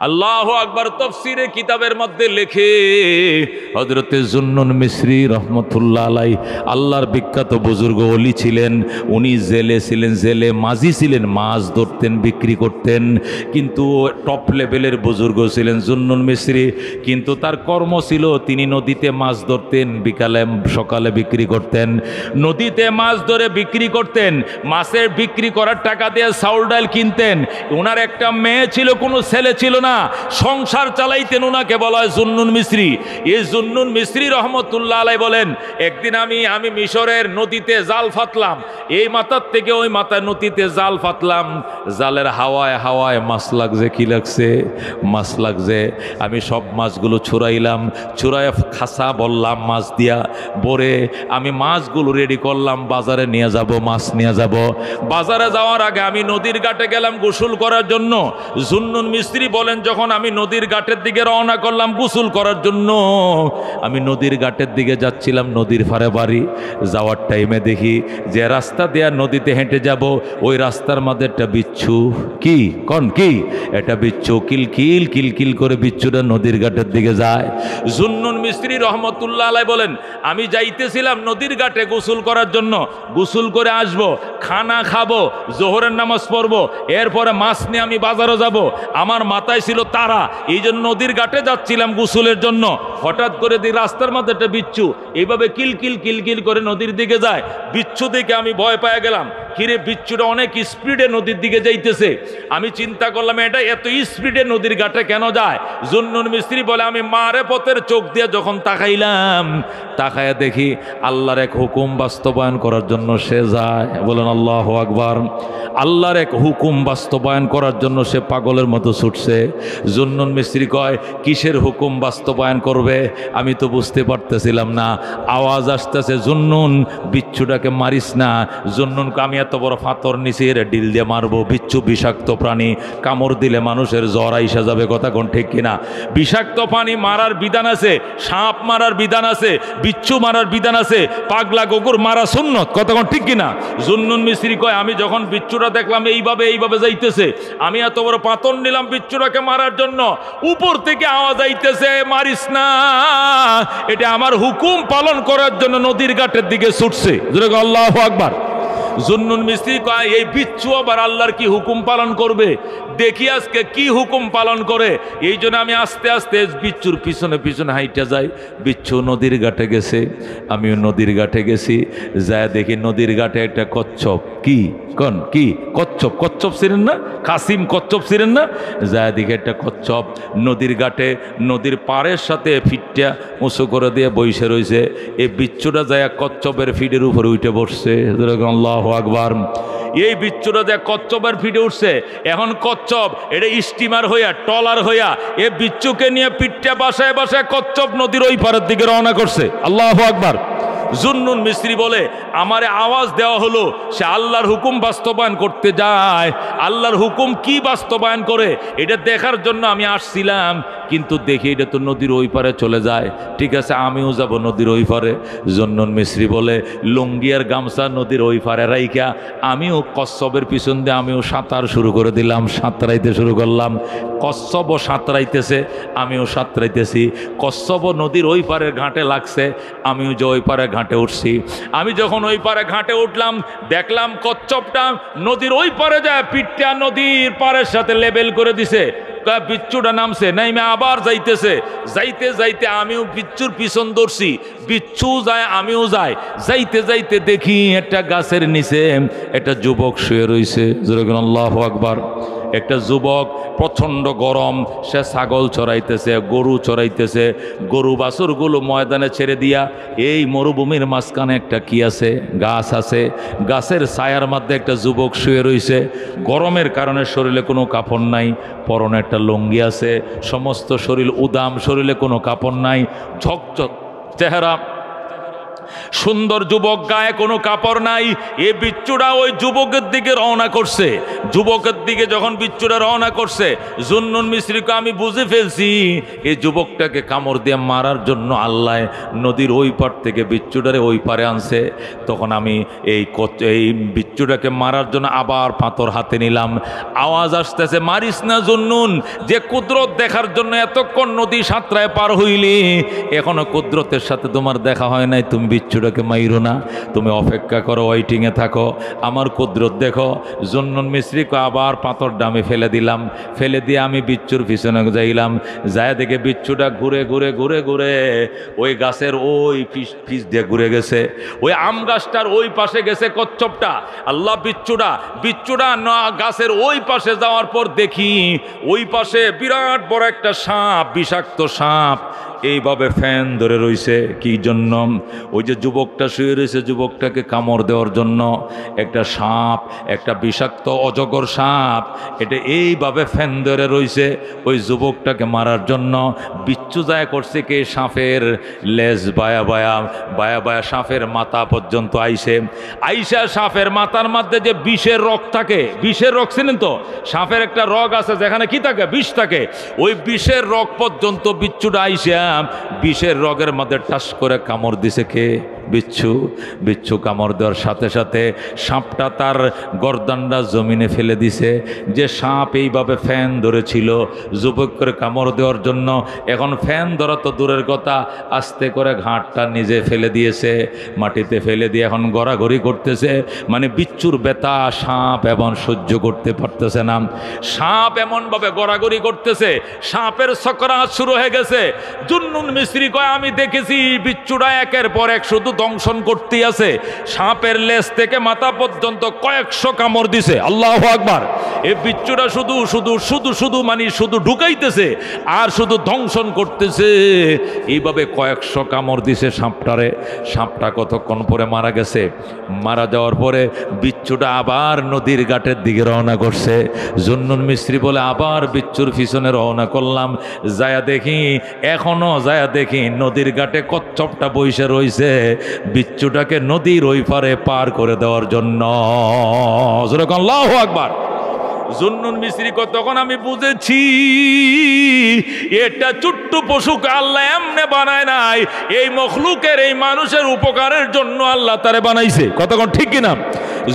আল্লাহু আকবার। তাফসীরে কিতাবের মধ্যে লেখে হযরতে জুন্নুন মিসরি রহমতুল্লাহ আলাই আল্লাহর বিখ্যাত বুজুর্গ ওলি ছিলেন। উনি জেলে ছিলেন, জেলে মাঝি ছিলেন, মাছ ধরতেন, বিক্রি করতেন। কিন্তু টপ লেভেলের বুজুর্গ ছিলেন জুন্নুন মিসরি। কিন্তু তার কর্ম ছিল তিনি নদীতে মাছ ধরতেন, বিকালে সকালে বিক্রি করতেন। নদীতে মাছ ধরে বিক্রি করতেন, মাছের বিক্রি করার টাকা দিয়ে চাউল ডাল কিনতেন। ওনার একটা মেয়ে ছিল, কোনো ছেলে ছিল না, সংসার চালাইতেন। ওনাকে বলা হয় জুন্নুন মিসরি। এই জুন্নুন মিসরি রহমতুল্লাহ আলাই বলেন, একদিন আমি মিশরের নদীতে জাল ফাতলাম, এই মাথার থেকে ওই মাথায় নদীতে জাল ফাতলাম। জালের হাওয়ায় হাওয়ায় মাছ লাগছে। কি লাগছে? মাছ লাগছে। আমি সব মাছগুলো ছুড়াইলাম, ছুড়াই খাসা বললাম মাছ দিয়া ভরে আমি মাছগুলো রেডি করলাম, বাজারে নিয়ে যাব, মাছ নিয়ে যাব। বাজারে যাওয়ার আগে আমি নদীর ঘাটে গেলাম গোসল করার জন্য। জুন্নুন মিস্ত্রি বলেন, যখন আমি নদীর ঘাটের দিকে রওনা করলাম গোসল করার জন্য, আমি নদীর ঘাটের দিকে যাচ্ছিলাম, নদীর পাড়ে বাড়ি। যাওয়ার টাইমে দেখি যে রাস্তা দেয়া নদীতে হেঁটে যাব, ওই রাস্তার মধ্যে একটা বিচ্ছু। কি কোন কি এটা বিচ্ছু কিলকিল কিলকিল করে বিচ্ছুটা নদীর ঘাটের দিকে যায়। জুন্নুন মিস্ত্রি রহমতুল্লাহ আলাই বলেন, আমি যাইতেছিলাম নদীর ঘাটে গোসল করার জন্য, গোসল করে আসব, খানা খাবো, জোহরের নামাজ পড়বো, এরপরে মাছ নিয়ে আমি বাজারে যাব। আমার মাথায় ছিল তারা, এই জন্য নদীর ঘাটে যাচ্ছিলাম গোসলের জন্য। হঠাৎ করে দিই রাস্তার মধ্যে একটা বিচ্ছু এইভাবে কিলকিল কিলকিল করে নদীর দিকে যায়। বিচ্ছু দেখে আমি ভয় পেয়ে গেলাম। কিরে, বিচ্ছুটা অনেক স্পিডে নদীর দিকে যাইতেছে। আমি চিন্তা করলাম এটা এত স্পিডে নদীর ঘাটে কেন যায়। জুন্নুন মিস্ত্রি বলে, আমি মারে পথের চোখ দিয়ে যখন তাকাইলাম, তাকায়া দেখি আল্লাহর এক হুকুম বাস্তবায়ন করার জন্য সে যায়। বলেন আল্লাহু আকবার। আল্লাহর এক হুকুম বাস্তবায়ন করার জন্য সে পাগলের মতো ছুটছে। জুন্নুন মিস্ত্রি কয়, কিসের হুকুম বাস্তবায়ন করবে? আমি তো বুঝতে পারতেছিলাম না। আওয়াজ আসতেছে, জুন্নুন বিচ্ছুটাকে মারিস না। জুন্নুনকে আমি এত বড় ফাতর নিছি, এর ডিল দিয়ে মারবো। বিচ্ছু বিষাক্ত প্রাণী, কামড় দিলে মানুষের জ্বর আইসা যাবে। কথা কোন ঠিক কিনা? বিষাক্ত প্রাণী মারার বিধান আছে, সাপ মারার বিধান আছে, বিচ্ছু মারার বিধান আছে, পাগলা কুকুর মারা সুন্নত। কথা কোন ঠিক কিনা? জুন্নুন মিস্ত্রি কয়, আমি যখন বিচ্ছুটা দেখলাম এইভাবে যাইতেছে, আমি এত বড় পাথর নিলাম বিচ্ছুটাকে মারার জন্য। উপর থেকে আওয়াজ আইতেছে, মারিস না, এটা আমার হুকুম পালন করার জন্য নদীর ঘাটের দিকে ছুটছে। আল্লাহু আকবার। জুন্নুন মিস্ত্রি কয়, এই বিচ্ছু আবার আল্লাহর কি হুকুম পালন করবে, দেখি আজকে কি হুকুম পালন করে। এই জন্য আমি আস্তে আস্তে বিচ্ছুর পিছনে পিছনে হাইটা যাই। বিচ্ছু নদীর ঘাটে গেছে, আমিও নদীর ঘাটে গেছি। যায় দেখি নদীর ঘাটে একটা কচ্ছপ। কি কোন কি কচ্ছপ? কচ্ছপ ছিলেন না? কাসিম কচ্ছপ ছিলেন না? যায় দেখি একটা কচ্ছপ নদীর ঘাটে, নদীর পাড়ের সাথে ফিটটা উঁচু করে দিয়ে বসে রয়েছে। এই বিচ্ছুটা যায় কচ্ছপের ফিটের উপরে উঠে বসছে। আল্লাহু আকবার। এই বিচ্ছুটা যে কচ্ছপের ফিটে উঠছে, এখন কচ্ছপ এটা স্টিমার হইয়া, টলার হইয়া এ বিচ্ছুকে নিয়ে পিঠটা বাসায় বাসায় কচ্ছপ নদীর ওই পারের দিকে রওনা করছে। আল্লাহু আকবার। জুন্নুন মিস্ত্রি বলে, আমারে আওয়াজ দেওয়া হলো, সে আল্লাহর হুকুম বাস্তবায়ন করতে যায়। আল্লাহর হুকুম কি বাস্তবায়ন করে এটা দেখার জন্য আমি আসছিলাম, কিন্তু দেখি এটা তো নদীর ওই পারে চলে যায়। ঠিক আছে, আমিও যাব নদীর ওই পারে। জুন্নুন মিস্ত্রি বলে, লুঙ্গি আর গামছা নদীর ওই পারে রাইখা আমিও কচ্ছপের পিছন দিয়ে আমিও সাঁতার শুরু করে দিলাম, সাঁতরাইতে শুরু করলাম। কচ্ছপও সাঁতরাইতেছে, আমিও সাঁতরাইতেছি। কচ্ছপও নদীর ওই পারের ঘাটে লাগছে, আমিও যে ওই পারে ঘাটে উঠছি। আমি যখন ওই পারে ঘাটে উঠলাম, দেখলাম কচ্ছপটা নদীর ওই পারে যায়, পিঠটা নদীর পাড়ের সাথে লেবেল করে দিছে। বিচ্ছুটা নামছে, নাইমে আবার যাইতেছে। যাইতে যাইতে আমিও বিচ্ছুর পিছন ধরছি, বিচ্ছু যায় আমিও যাই। যাইতে যাইতে দেখি একটা গাছের নিচে একটা যুবক শুয়ে রয়েছে। আল্লাহু আকবার। একটা যুবক, প্রচণ্ড গরম, সে ছাগল চড়াইতেছে, গরু চড়াইতেছে। গরু বাছুরগুলো ময়দানে ছেড়ে দিয়া এই মরুভূমির মাঝখানে একটা কি আছে, গাছ আছে। গাছের ছায়ার মধ্যে একটা যুবক শুয়ে রয়েছে। গরমের কারণে শরীরে কোনো কাপড় নাই, পরনে একটা লুঙ্গি আছে, সমস্ত শরীর উদাম, শরীরে কোনো কাপড় নাই, ঝকঝক চেহারা, সুন্দর যুবক, গায়ে কোনো কাপড় নাই। এ বিচ্ছুটা ওই যুবকের দিকে রওনা করছে। যুবকের দিকে যখন বিচ্ছুটা রওনা করছে, জুন্নুন মিসরিকে আমি বুঝে ফেলছি এই যুবকটাকে কামড় দিয়ে মারার জন্য আল্লাহ নদীর ওই পার থেকে বিচ্ছুটারে ওই পারে আনছে। তখন আমি এই বিচ্ছুটাকে মারার জন্য আবার পাথর হাতে নিলাম। আওয়াজ আসতেছে, মারিস না জুন্নুন, যে কুদরত দেখার জন্য এতক্ষণ নদী সাঁতরায় পার হইলি, এখনো কুদরতের সাথে তোমার দেখা হয় নাই, তুমি বিচ্ছুটাকে মাইরো না, তুমি অপেক্ষা করো, ওয়েটিংয়ে থাকো, আমার কুদরত দেখো। জুন্নুন মিসরিকে আবার পাথর ডামে ফেলে দিলাম। ফেলে দিয়ে আমি বিচ্ছুর পিছনে যাইলাম। যায় দেখে বিচ্ছুটা ঘুরে ঘুরে ঘুরে ঘুরে ওই গাছের ওই পিছ দিয়ে ঘুরে গেছে, ওই আম গাছটার ওই পাশে গেছে কচ্ছপটা। আল্লাহ, বিচ্ছুটা না গাছের ওই পাশে যাওয়ার পর দেখি ওই পাশে বিরাট বড় একটা সাপ, বিষাক্ত সাপ এইভাবে ফ্যান ধরে রইছে। কি জন্য? ওই যে যুবকটা শুয়ে রয়েছে, যুবকটাকে কামড় দেওয়ার জন্য একটা সাপ, একটা বিষাক্ত অজগর সাপ, এটা এইভাবে ফ্যান ধরে রইছে ওই যুবকটাকে মারার জন্য। বিচ্ছু যায় করছে কে? সাপের লেজ বায়া বায়া বায়া বায়া সাপের মাথা পর্যন্ত আইসা সাপের মাথার মধ্যে যে বিষের রগ থাকে, বিষের রগ ছিলেন তো, সাপের একটা রগ আছে যেখানে কি থাকে? বিষ থাকে। ওই বিষের রগ পর্যন্ত বিচ্ছুটা আইসা বিষের রগের মধ্যে টাস করে কামড় দিছে কে? বিচ্ছু কামড় দেওয়ার সাথে সাথে সাপটা তার গর্দানটা জমিনে ফেলে দিছে। যে সাপ এইভাবে ফ্যান ধরেছিল যুবক করে কামড় দেওয়ার জন্য, এখন ফ্যান ধরা তো দূরের কথা, আস্তে করে ঘাটটা নিজে ফেলে দিয়েছে, মাটিতে ফেলে দিয়ে এখন গড়াগড়ি করতেছে। মানে বিচ্ছুর ব্যথা সাপ এমন সহ্য করতে পারতেছে না। সাপ এমনভাবে গড়াগড়ি করতেছে, সাপের সকরাত শুরু হয়ে গেছে। জুন্নুন মিসরি কয়, আমি দেখেছি বিচ্ছুটা একের পর এক শুধু দংশন করতে আছে। সাপের লেজ থেকে মাথা পর্যন্ত কয়েকশো কামড় দিছে। আল্লাহু আকবার। এই বিচ্ছুটা শুধু শুধু শুধু শুধু মানে শুধু ঢুকাইতেছে আর শুধু দংশন করতেছে। এইভাবে কয়েকশো কামড় দিছে সাপটারে। সাপটা কতক্ষণ পরে মারা গেছে। মারা যাওয়ার পরে বিচ্ছুটা আবার নদীর ঘাটের দিকে রওনা করছে। জুন্নুন মিসরি বলে, আবার বিচ্ছুর পিছনে রওনা করলাম। যায়া দেখি, এখনো যায়া দেখি নদীর ঘাটে কচ্ছপটা বইসে রইছে বিচ্ছুটাকে নদীর ওই পারে পার করে দেওয়ার জন্য। আল্লাহু আকবার। জুন্নুন মিসরি কয়, তখন আমি বুঝেছি এটা ছোট্ট পশুকে আল্লাহ এমনে বানায় নাই, এই মখলুকের, এই মানুষের উপকারের জন্য আল্লাহ তারে বানাইছে। কতক্ষণ ঠিক কিনা?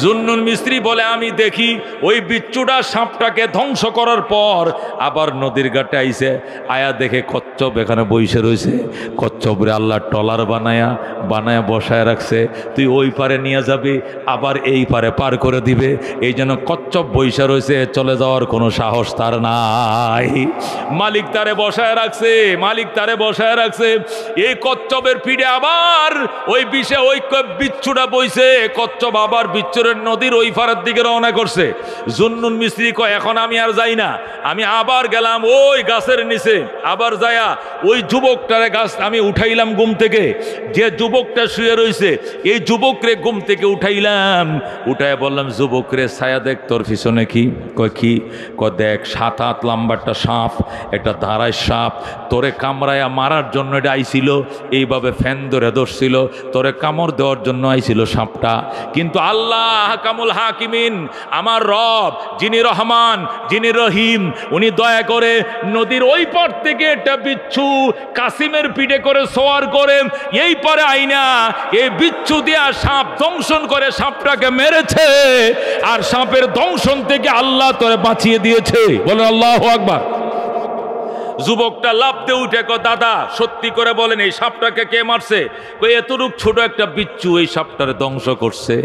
জুন্নুন মিসরি বলে, আমি দেখি ওই বিচ্ছুটা সাপটাকে ধ্বংস করার পর আবার নদীর ঘাটে আইছে। আয়া দেখে কচ্ছপ এখানে বসে রয়েছে। কচ্ছপরে আল্লাহ টলার বানায়া বসায় রাখছে। তুই ওই পারে নিয়ে যাবি, আবার এই পারে পার করে দিবে। এই জন্য কচ্ছপ বসে রয়েছে, চলে যাওয়ার কোনো সাহস তার নাই। মালিক তারে বসায় রাখছে। এই কচ্ছপের পিঠে আবার ওই বিষে ওই বিচ্ছুটা বইছে। কচ্ছপ আবার বিচ্ছুরের নদীর ওই পারের দিকে রওনা করছে। জুন্নুন মিসরি কয়, এখন আমি আর যাই না, আমি আবার গেলাম ওই গাছের নিচে। আবার যায়া ওই যুবকটারে গাছ আমি উঠাইলাম ঘুম থেকে। যে যুবকটা শুয়ে রয়েছে, এই যুবকরে ঘুম থেকে উঠাইলাম। উঠায় বললাম, যুবকরে, ছায়া দেখ তোর পিছনে কি? কয় কি? কয় দেখ, 7 হাত লম্বা একটা সাপ, একটা ধারায় সাপ, তোরে কামড়ায়া মারার জন্য এটা আইছিল। এইভাবে ফ্যান ধরে ধরছিল, তোরে কামড় দেওয়ার জন্য আইছিল সাপটা। কিন্তু আল্লাহ হাকামুল হাকিমিন, আমার রব, যিনি রহমান, যিনি রহিম, উনি দয়া করে নদীর ওই পার থেকে একটা বিচ্ছু কাসিমের পিঠে করে সওয়ার করে এই পারে আইনা এই বিচ্ছু দিয়া সাপ দংশন করে সাপটাকে মেরেছে। আর সাপের দংশন থেকে আল্লাহ তোরে বাঁচিয়ে দিয়েছে। বলেন আল্লাহু আকবার। যুবকটা লাফ দিয়ে উঠে কয়, দাদা সত্যি করে বলেন, এই সাপটাকে কে মারছে? কই, এতটুক ছোট একটা বিচ্ছু এই সাপটারে ধ্বংস করছে।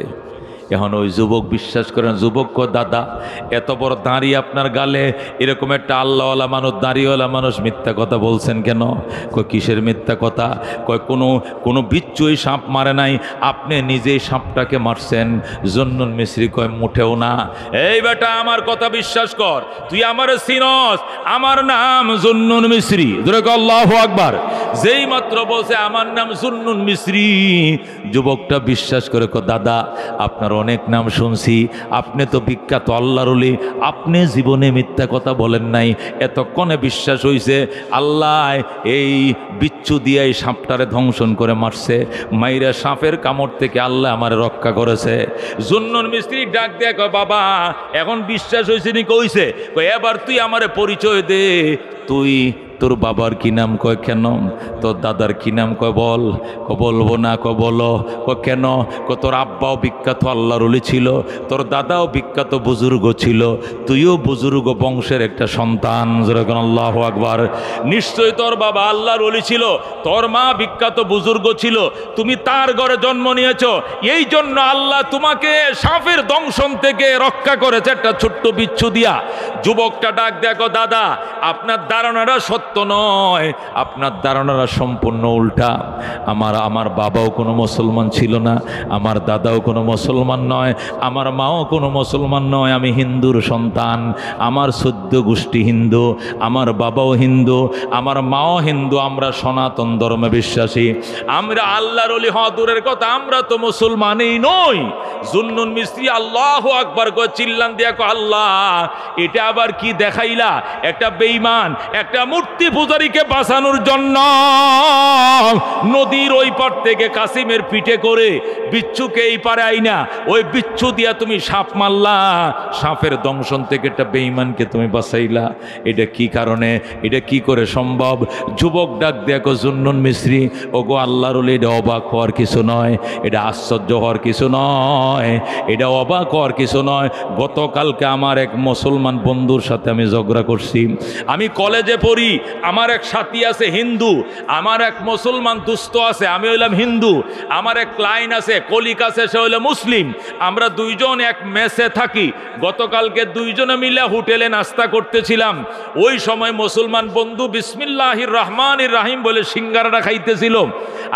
এখন ওই যুবক বিশ্বাস করেন, যুবক কয়, দাদা এত বড় দাঁড়িয়ে আপনার গালে, এরকম একটা আল্লাহওয়ালা মানুষ, দাঁড়িয়েওয়ালা মানুষ মিথ্যা কথা বলছেন কেন? কয়, কিসের মিথ্যা কথা? কয়, কোনো বিচ্ছু এই সাপ মারে নাই, আপনি নিজেই সাপটাকে মারছেন। জুন্নুন মিসরি কয়, মুঠেও না। এই বেটা, আমার কথা বিশ্বাস কর, তুই আমারে চিনস, আমার নাম জুন্নুন মিসরি। আল্লাহু আকবার। যেই মাত্র বলছে আমার নাম জুন্নুন মিসরি, যুবকটা বিশ্বাস করে কয়, দাদা আপনার অনেক নাম শুনছি, আপনি তো বিখ্যাত আল্লাহর ওলি, আপনি জীবনে মিথ্যা কথা বলেন নাই। এতক্ষণে বিশ্বাস হইছে আল্লাহ এই বিচ্ছু দিয়ে এই সাপটারে ধ্বংসন করে মারছে, মাইরা সাপের কামড় থেকে আল্লাহ আমার রক্ষা করেছে। জুন্নুন মিস্ত্রি ডাক দেয়া কয়, বাবা এখন বিশ্বাস হয়েছে নি? কইছে, কয় এবার তুই আমারে পরিচয় দে, তুই তোর বাবার কি নাম? কয় কেন? তোর দাদার কি নাম? কয় বল। বলবো না। বলো। কেন? তোর আব্বাও বিখ্যাত আল্লাহর ওলি ছিল, তোর দাদাও বিখ্যাত বুজুর্গ ছিল, তুইও বুজুর্গ বংশের একটা সন্তান। যেরকম আল্লাহু আকবার। নিশ্চয়ই তোর বাবা আল্লাহর ওলি ছিল, তোর মা বিখ্যাত বুজুর্গ ছিল, তুমি তার ঘরে জন্ম নিয়েছ, এই জন্য আল্লাহ তোমাকে সাপের দংশন থেকে রক্ষা করেছে একটা ছোট্ট বিচ্ছু দিয়া। যুবকটা ডাক দেখো, দাদা আপনার ধারণাটা সত্য নয়, আপনার ধারণাটা সম্পূর্ণ উল্টা। আমার বাবাও কোনো মুসলমান ছিল না, আমার দাদাও কোনো মুসলমান নয়, আমার মাও কোনো মুসলমান নয়, আমি হিন্দুর সন্তান। আমার 14 গোষ্ঠী হিন্দু, আমার বাবাও হিন্দু, আমার মাও হিন্দু, আমরা সনাতন ধর্মে বিশ্বাসী। আমরা আল্লাহর ওলি হওয়া দূরের কথা, আমরা তো মুসলমানই নই। জুন্নুন মিস্ত্রি আল্লাহু আকবার করে চিল্লান দিয়া কয়, আল্লাহ এটা আবার কি দেখাইলা? একটা বেঈমান, একটা মূর্তি পূজারীকে বাঁচানোর জন্য নদীর ওই পার থেকে কাসিমের পিঠে করে বিচ্ছুকে এই পারে আইনা ওই বিচ্ছু দিয়া তুমি সাপ মারলা, সাপের দংশন থেকে একটা বেঈমানকে তুমি বাঁচাইলা। এটা কি কারণে? এটা কি করে সম্ভব? যুবক ডাক দেখো, জুন্নুন মিস্ত্রি, ওগো আল্লাহর ওলি, এটা অবাক হওয়ার কিছু নয়, এটা আশ্চর্য হওয়ার কিছু নয়, এটা অবাক হওয়ার কিছু নয়। গতকালকে আমার এক মুসলমান বন্ধুর সাথে আমি ঝগড়া করছি। আমি কলেজে পড়ি, আমার এক সাথী আছে হিন্দু, আমার এক মুসলমান দুস্থ আছে, আমি হইলাম হিন্দু, আমার এক ক্লায়েন্ট আছে, কলিক আছে, সে হইল মুসলিম। আমরা দুইজন এক মেসে থাকি। গতকালকে দুইজনে মিলে হোটেলে নাস্তা করতেছিলাম। ওই সময় মুসলমান বন্ধু বিসমিল্লাহির রহমানির রাহিম বলে সিঙ্গারাটা খাইতেছিল,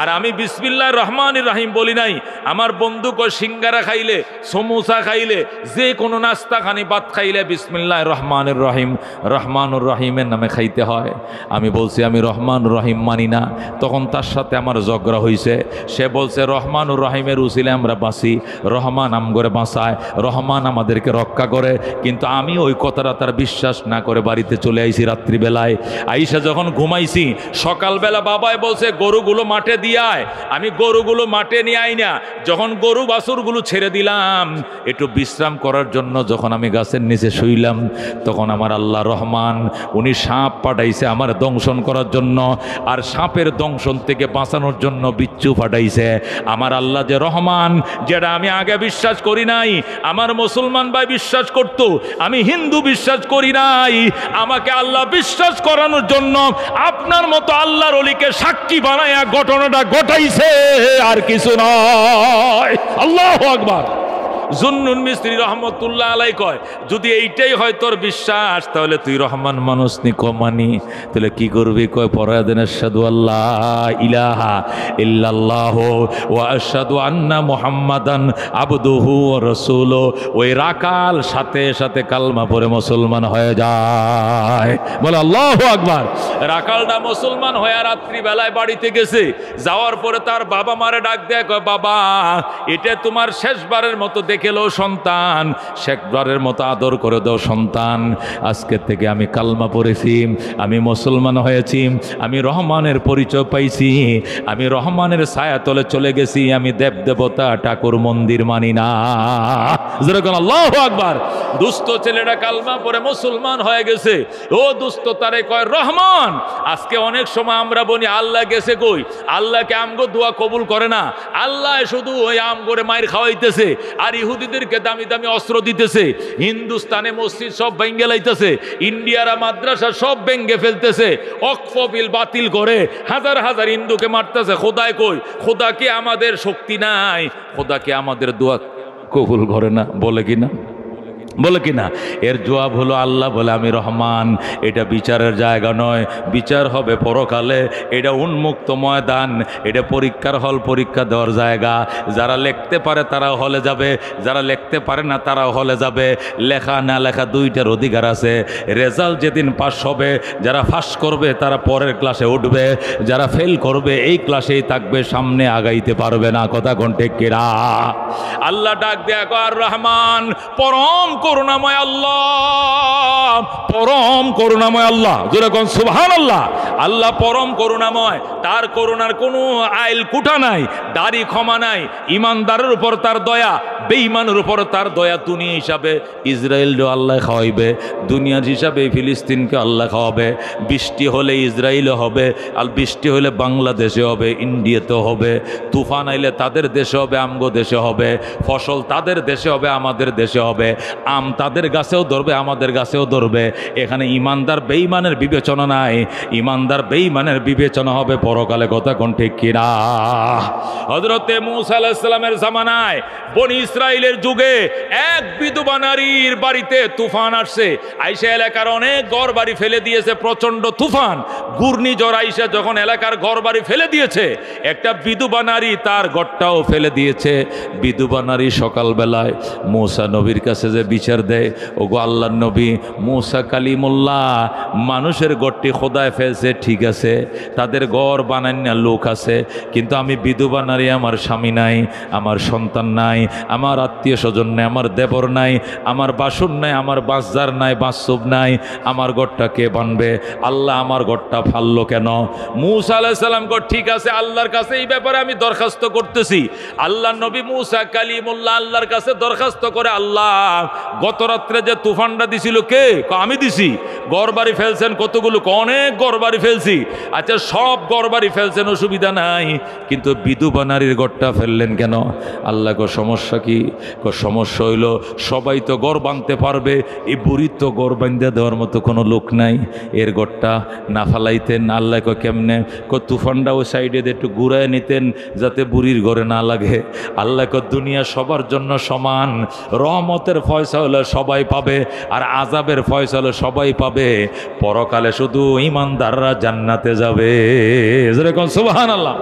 আর আমি বিসমিল্লাহির রহমানির রাহিম বলি নাই। আমার বন্ধু কয়, সিঙ্গারা খাইলে, সমোসা খাইলে, যে কোনো নাস্তা খানি ভাত খাইলে বিসমিল্লাহির রহমানির রহিম, রহমানুর রহিমের নামে খাইতে হয়। আমি বলছি আমি রহমানুর রহিম মানি না। তখন তার সাথে আমার ঝগড়া হয়েছে। সে বলছে রহমানুর রহিমের উসিলে আমরা বাঁচি, রহমান আমগরে বাঁচায়, রহমান আমাদেরকে রক্ষা করে। কিন্তু আমি ওই কথাটা তার বিশ্বাস না করে বাড়িতে চলে আইছি রাত্রিবেলায়। আইসা যখন ঘুমাইছি, সকালবেলা বাবাই বলছে গরুগুলো মাঠে দিয়ে আয়। আমি গরুগুলো মাঠে নিয়ে আই না। যখন গরু বাছুরগুলো ছেড়ে দিলাম একটু বিশ্রাম করার জন্য, যখন আমি গাছের নিচে শুইলাম, তখন আমার আল্লাহ রহমান উনি সাপ পাঠাইছে আমার দংশন করার জন্য, আর সাপের দংশন থেকে বাঁচানোর জন্য বিচ্ছু পাঠাইছে। আমার আল্লাহ যে রহমান, যেটা আমি আগে বিশ্বাস করি নাই, আমার মুসলমান ভাই বিশ্বাস করত, আমি হিন্দু বিশ্বাস করি নাই, আমাকে আল্লাহ বিশ্বাস করানোর জন্য আপনার মতো আল্লাহর ওলিকে সাক্ষী বানায়া ঘটনাটা ঘটাইছে, আর কিছু নয়। আল্লাহু আকবার। জুন্নুন মিস্ত্রি রহমতুল্লাহ আলাই কয়, যদি এইটাই হয় তোর বিশ্বাস, তাহলে তুই রহমান মানুষ নি কমানি, তাহলে কি করবি? কয় পড়ায় দেন আশহাদু আল্লাহ ইলাহা ইল্লাল্লাহ ওয়া আশহাদু আন্না মুহাম্মাদান আবদুহু ওয়া রাসূলুহু। ওই রাকাল সাথে সাথে কালমা পড়ে মুসলমান হয়ে যায়। বলে আল্লাহু আকবার। রাকালটা মুসলমান হয়ে রাত্রিবেলায় বাড়িতে গেছে। যাওয়ার পরে তার বাবা মারে ডাক দেয়, কয় বাবা এটা তোমার শেষবারের মতো খেলো সন্তান, শেষবারের মতো আদর করে দাও সন্তান। আজকে থেকে আমি কালমা পড়েছি, আমি মুসলমান হয়েছি, আমি রহমানের পরিচয় পাইছি, আমি রহমানের ছায়াতলে চলে গেছি, আমি দেব দেবতা ঠাকুর মন্দির মানি না। যেরকম আল্লাহু আকবার। দুস্থ ছেলেটা কালমা পড়ে মুসলমান হয়ে গেছে। ও দুস্থ তারে কয় রহমান। আজকে অনেক সময় আমরা বলি আল্লাহ গেছে কই? আল্লাহকে আমগো দোয়া কবুল করে না, আল্লাহ শুধু ওই আম করে মায়ের খাওয়াইতেছে, আর ইহুদিদেরকে দামি দামি অস্ত্র দিতেছে, হিন্দুস্তানে মসজিদ সব ভেঙ্গে লাইতেছে, ইন্ডিয়ারা মাদ্রাসা সব ভেঙ্গে ফেলতেছে, ওয়াকফ বিল বাতিল করে হাজার হাজার হিন্দুকে মারতেছে। খোদায় কই? খোদাকে আমাদের শক্তি নাই, খোদাকে আমাদের দোয়া কবুল করে না, বলে কি না? বলে কিনা? এর জবাব হলো আল্লাহ বলে আমি রহমান। এটা বিচারের জায়গা নয়, বিচার হবে পরকালে। এটা উন্মুক্ত ময়দান, এটা পরীক্ষার হল, পরীক্ষা দেওয়ার জায়গা। যারা লিখতে পারে তারাও হলে যাবে, যারা লিখতে পারে না তারাও হলে যাবে। লেখা না লেখা দুইটার অধিকার আছে। রেজাল্ট যেদিন পাস হবে, যারা পাস করবে তারা পরের ক্লাসে উঠবে, যারা ফেল করবে এই ক্লাসেই থাকবে, সামনে আগাইতে পারবে না। কথা কোন ঠিক কিনা? আল্লাহ ডাক দেয়া আর রহমান, পরম করুণাময় আল্লাহ, পরম করুণাময় আল্লাহ। যেরকম সুবহানাল্লাহ। আল্লাহ পরম করুণাময়, তার করুণার কোনো আইল কুঠা নাই, দাড়ি ক্ষমা নাই। ইমানদারের উপর তার দয়া, বেঈমানের উপর তার দয়া। দুনিয়া হিসাবে ইসরায়েলও আল্লাহ খাওয়াইবে, দুনিয়ার হিসাবে ফিলিস্তিনকে আল্লাহ খাওয়াবে। বৃষ্টি হলে ইসরায়েলও হবে, আর বৃষ্টি হলে বাংলাদেশে হবে, ইন্ডিয়াতে হবে। তুফান আইলে তাদের দেশে হবে, আমগো দেশে হবে। ফসল তাদের দেশে হবে, আমাদের দেশে হবে। আম তাদের গাছেও ধরবে, আমাদের গাছেও ধরবে। এখানে ইমানদার বেঈমানের বিবেচনা নাই, ইমানদার বেঈমানের বিবেচনা হবে পরকালে। কথা কোন ঠিক কিনা? হযরতে মূসা আলাইহিস সালামের জামানায়, বনি ইসরাইলের যুগে এক বিধবা নারীর বাড়িতে তুফান আসছে। আইসা এলাকার অনেক ঘর বাড়ি ফেলে দিয়েছে। প্রচন্ড তুফান, ঘূর্ণিঝড় আইসা যখন এলাকার ঘর বাড়ি ফেলে দিয়েছে, একটা বিধবা নারী তার ঘরটাও ফেলে দিয়েছে। বিধবা নারী সকালবেলায় মূসা নবীর কাছে যে বিচার দেয়, ওগো আল্লাহর নবী, মূসা কালিমুল্লাহ মানুষের ঘরটি খোদায় ফেলছে, ঠিক আছে, তাদের ঘর বানান্যা লোক আছে, কিন্তু আমি বিধবা নারী, আমার স্বামী নাই, আমার সন্তান নাই, আমার আত্মীয় স্বজন নাই, আমার দেবর নাই, আমার বাসন নাই, আমার বাসজার নাই, বাসব নাই, আমার ঘরটা কে বানবে? আল্লাহ আমার ঘরটা ফাললো কেন? মূসা আলাইহিস সালাম কো ঠিক আছে, আল্লাহর কাছে এই ব্যাপারে আমি দরখাস্ত করতেছি। আল্লাহর নবী মূসা কালিমুল্লাহ আল্লাহর কাছে দরখাস্ত করে, আল্লাহ গত রাত্রে যে তুফানটা দিছিল কে? আমি দিছি। ঘর বাড়ি ফেলছেন কতগুলো? অনেক ঘর বাড়ি ফেলছি। আচ্ছা, সব ঘর বাড়ি ফেলছেন, অসুবিধা নাই, কিন্তু বিধবা নারীর ঘরটা ফেললেন কেন? আল্লাহ কো সমস্যা কি? সমস্যা হইল সবাই তো ঘর বাঁধতে পারবে, এই বুড়ির তো ঘর বাঁধতে দেওয়ার মতো কোনো লোক নাই, এর ঘরটা না ফালাইতেন? আল্লাহ কো কেমনে? তুফানটা ওই সাইডে একটু ঘুরায় নিতেন যাতে বুড়ির ঘরে না লাগে। আল্লাহ কো দুনিয়া সবার জন্য সমান, রহমতের ফয়সালা সবাই পাবে, আর আযাবের ফয়সালা সবাই পাবে। পরকালে শুধু ঈমানদাররা জান্নাতে যাবে। যেরকম সুবহানাল্লাহ।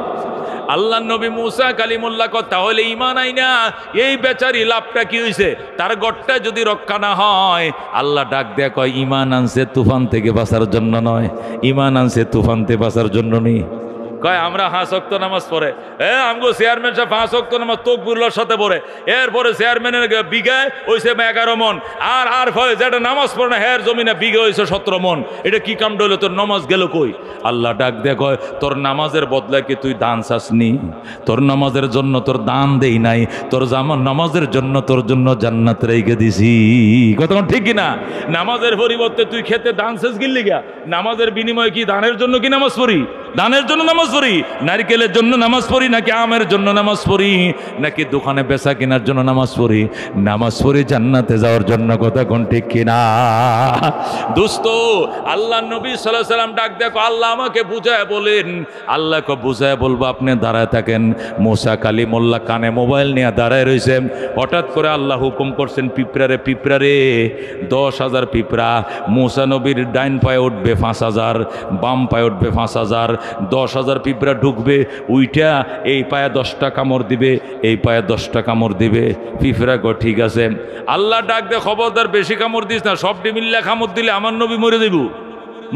আল্লাহ নবী মূসা কালিমুল্লাহ কো তাহলে ঈমান আইনা এই বেচারি লাভটা কি হইছে? তার ঘরটা যদি রক্ষা না হয়, আল্লাহ ডাক দেয়া কয় ঈমান আনছে তুফান থেকে বাঁচার জন্য নয়, ঈমান আনছে তুফান থেকে বাঁচার জন্য নেই। কয় আমরা 5 ওয়াক্ত নামাজ পড়ে, আমগো চেয়ারম্যান সাহেব 5 ওয়াক্ত নামাজ তাকবীরুল্লাহর সাথে পড়ে, এরপরে চেয়ারম্যানের বিঘায় হইছে 11 মন, আর ফলে যেটা নামাজ পড়ে না হের জমিনে বিঘা হইছে 17 মন। এটা কি কাম হইলো? তোর নামাজ গেল কই? আল্লাহ ডাক দেয়া কয় তোর নামাজের বদলায় কি তুই দান চাসনি? তোর নামাজের জন্য তোর দান দেই নাই, তোর নামাজের জন্য তোর জন্য জান্নাত রেখে দিছি। কথা ঠিক কিনা? নামাজের পরিবর্তে তুই খেতে দান শেষ গিল্লি গা। নামাজের বিনিময়ে কি দানের জন্য কি নামাজ পড়ি? দানের জন্য নামাজ পড়ি? নারকেলের জন্য নামাজ পড়ি, নাকি আমের জন্য নামাজ পড়ি, নাকি দোকানে বেচা কেনার জন্য নামাজ পড়ি? নামাজ পড়ি জান্নাতে যাওয়ার জন্য। কথা কোন ঠিক কিনা? দোস্ত, আল্লাহ নবী সাল্লাল্লাহু আলাইহি সাল্লাম ডাক দেখো, আল্লাহ আমাকে বুঝায় বলেন। আল্লাহকে বুঝায় বলবো, আপনি দাঁড়ায় থাকেন। মূসা কালিমুল্লাহ কানে মোবাইল নিয়ে দাঁড়ায় রয়েছে। হঠাৎ করে আল্লাহ হুকুম করছেন, পিঁপড়ারে পিঁপড়ারে 10,000 পিঁপড়া। মূসা নবীর ডাইন পায়ে উঠবে 5,000, বাম পায়ে উঠবে 5,000, 10,000 পিঁপড়া ঢুকবে, উইটা এই পায়ে 10টা কামড় দিবে, এই পায়ে 10টা কামড় দিবে। পিঁপড়া গো ঠিক আছে। আল্লাহ ডাক দে, খবরদার বেশি কামড় দিস না, সবটি মিল্লা কামড় দিলে আমার নবী মরে দেব,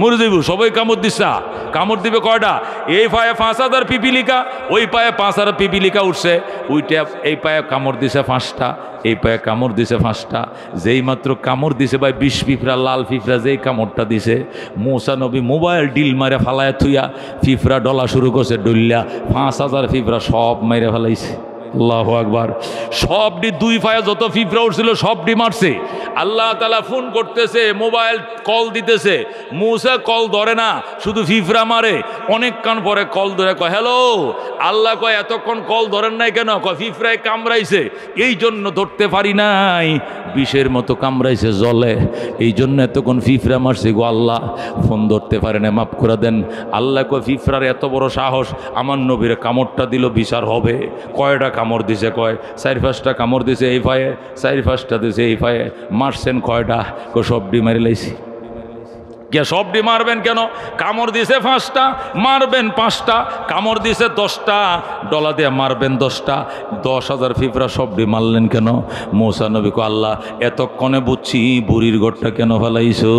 মরে দেব। সবাই কামড় দিস না। কামড় দিবে কয়টা? এই পায়ে 5,000 পিপিলিকা, ওই পায়ে 5,000 পিপিলিকা উঠছে, উইটা এই পায়ে কামড় দিছে 5টা, এই পায়ে কামড় দিছে 5টা। যেই মাত্র কামড় দিছে ভাই 20 পিঁপড়া, লাল পিঁপড়া যেই কামড়টা দিছে, মূসা নবী মোবাইল ডিল মারে ফালায় থুইয়া পিঁপড়া ডলা শুরু করছে, ডুল্লা 5,000 পিঁপড়া সব মাইরে ফেলাইছে। আল্লাহু আকবার। সবটি 2 পায়ে যত পিঁপড়া উঠছিল সবটি মারছে। আল্লাহ তাআলা ফোন করতেছে, মোবাইল কল দিতেছে, মূসা কল ধরে না, শুধু পিঁপড়া মারে। অনেকক্ষণ পরে কল ধরে কয় হ্যালো। আল্লাহ কয় এতক্ষণ কল ধরেন নাই কেন? কয় পিঁপড়ায় কামড়াইছে, এই জন্য ধরতে পারি নাই, বিষের মতো কামড়াইছে জলে, এই জন্য এতক্ষণ পিঁপড়া মারছে গো আল্লাহ, ফোন ধরতে পারে না, মাফ করে দেন। আল্লাহ কয় পিঁপড়ার এত বড় সাহস, আমার নবীর কামড়টা দিল বিচার হবে। কয়টা কামড় দিছে কয় 4-5টা কামড় দিছে এই পায়ে, 4-5টা দিছে এই পায়ে। মারছেন কয়টা? সবডি মারি লাইছি। কে সবডি মারবেন কেন? কামড় দিছে 5টা, মারবেন 5টা। কামড় দিছে 10টা, ডলা দিয়ে মারবেন 10টা। 10,000 ফিফরা সবডি মারলেন কেন? মূসা নবী কো আল্লাহ এতক্ষণে বুঝছি বুড়ির ঘরটা কেন ফেলাইছো।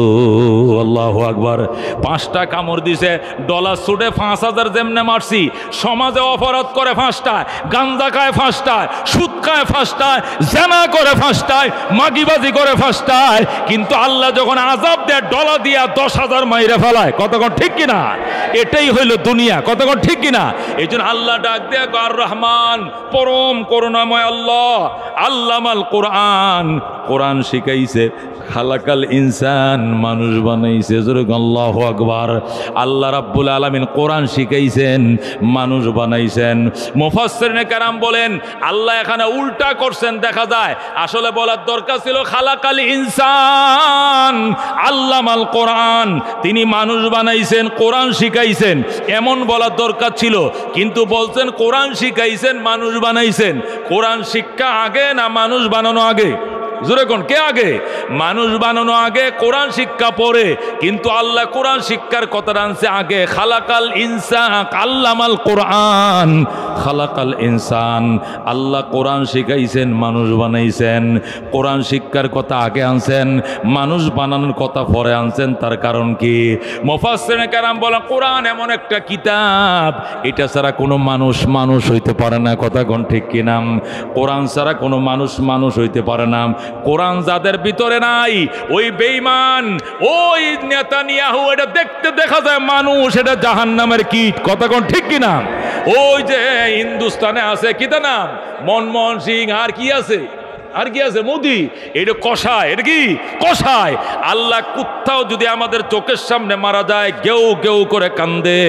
আল্লাহু আকবার। 5টা কামড় দিছে, ডলা ছুটে 5,000 যেমনে মারছি। সমাজে অপরাধ করে 5টায়, গাঞ্জা খায় 5টায়, সুদ খায় 5টায়, জেনা করে 5টায়, মাগিবাজি করে 5টায়, কিন্তু আল্লাহ যখন আযাব দেয় ডলা দিয়া 10,000 মাইরে ফেলায়। কতক্ষণ ঠিক কিনা? এটাই হইল দুনিয়া। কতক্ষণ ঠিক কিনা? এই জন্য আল্লাহ ডাক দেয়া আর রহমান, পরম করুণাময় আল্লাহ। আল্লামাল কোরআন, কোরআন শিখাইছে। খালাকাল ইনসান, মানুষ বানাইছে। আল্লাহু আকবার। আল্লাহ রাব্বুল আলামিন কোরআন শিখাইছেন, মানুষ বানাইছেন। মুফাসসিরিনে কেরাম বলেন আল্লাহ এখানে উল্টা করছেন। দেখা যায় আসলে বলার দরকার ছিল খালাকাল ইনসান আল্লামাল কোরআন, তিনি মানুষ বানাইছেন, কোরআন শিখাইছেন, এমন বলার দরকার ছিল। কিন্তু বলছেন কোরআন শিখাইছেন, মানুষ বানাইছেন। কোরআন শিক্ষা আগে না মানুষ বানানো আগে? জোরে কোন, কে আগে? মানুষ বানানো আগে, কোরআন শিক্ষা পরে। কিন্তু আল্লাহ কোরআন শিক্ষার কথা আনছে আগে। খালাকাল ইনসান, আল্লামাল কোরআন, খালাকাল ইনসান। আল্লাহ কোরআন শিখাইছেন, মানুষ বানাইছেন। কোরআন শিক্ষার কথা আগে আনছেন, মানুষ বানানোর কথা পরে আনছেন। তার কারণ কি? মুফাসসিরিনে কেরাম বলেন কোরআন এমন একটা কিতাব, এটা ছাড়া কোনো মানুষ মানুষ হইতে পারে না। কথা কোন ঠিক কিনা? কোরআন ছাড়া কোনো মানুষ মানুষ হইতে পারে না। কোরআন যাদের ভিতরে নাই, ওই বেঈমান, ওই নেতানিয়াহু, এটা দেখতে দেখা যায় মানুষ, এটা জাহান্নামের কীট। কথা কোন ঠিক কিনা? ওই যে হিন্দুস্তানে আছে কিতা নাম, মনমোহন সিং, আর কি আছে, আর কি আছে, মোদি, এটা কষায়। এটা কি কষায়? আল্লাহ কুত্তাও যদি আমাদের চোখের সামনে মারা যায়, গেউ গেউ করে কান্দে।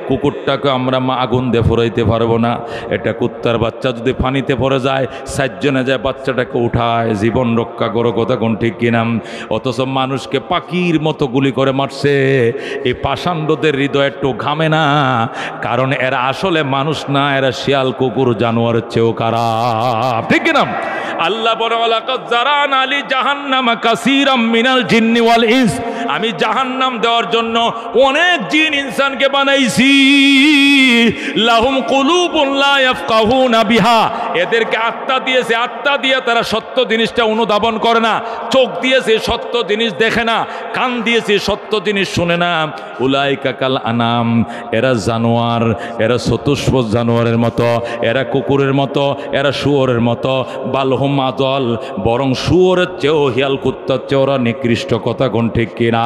কুকুরটাকে আমরা আগুন দিয়ে ফুরাইতে পারবো না। এটা কুত্তার বাচ্চা যদি পানিতে পড়ে যায়, 4 জনে যায় বাচ্চাটাকে উঠায়, জীবন রক্ষা করো। কথা কোন ঠিক কিনা? অথচ মানুষকে পাখির মতো গুলি করে মারছে। এই পাষাণ্ডদের হৃদয় একটু ঘামে না, কারণ এরা আসলে মানুষ না, এরা শিয়াল, কুকুর, জানোয়ারের চেয়েও খারাপ। ঠিক কিনা? আল্লাহ বলে ওয়ালাকাদ জারানা লি জাহান্নামা কাসীরাম মিনাল জিন্নি ওয়াল ইনস, আমি জাহান্নাম দেওয়ার জন্য অনেক জিন ইনসানকে বানাইছি। লাহুম কুলুবুন লা ইয়াফকাহুনা বিহা, এদেরকে আত্মা দিয়েছে, আত্মা দিয়ে তারা সত্য জিনিসটা অনুধাবন করে না। চোখ দিয়েছে, সত্য জিনিস দেখে না। কান দিয়েছে, সত্য জিনিস শুনে না। উলাইকা কাল আনাম, এরা জানোয়ার, এরা চতুষ্পদ জানোয়ারের মতো, এরা কুকুরের মতো, এরা শুয়োরের মতো। বালহুম আদল, বরং শুয়োরের চেয়েও, হিয়াল কুত্তার চেয়েও ওরা নিকৃষ্ট। কথা কোন ঠিক কিনা?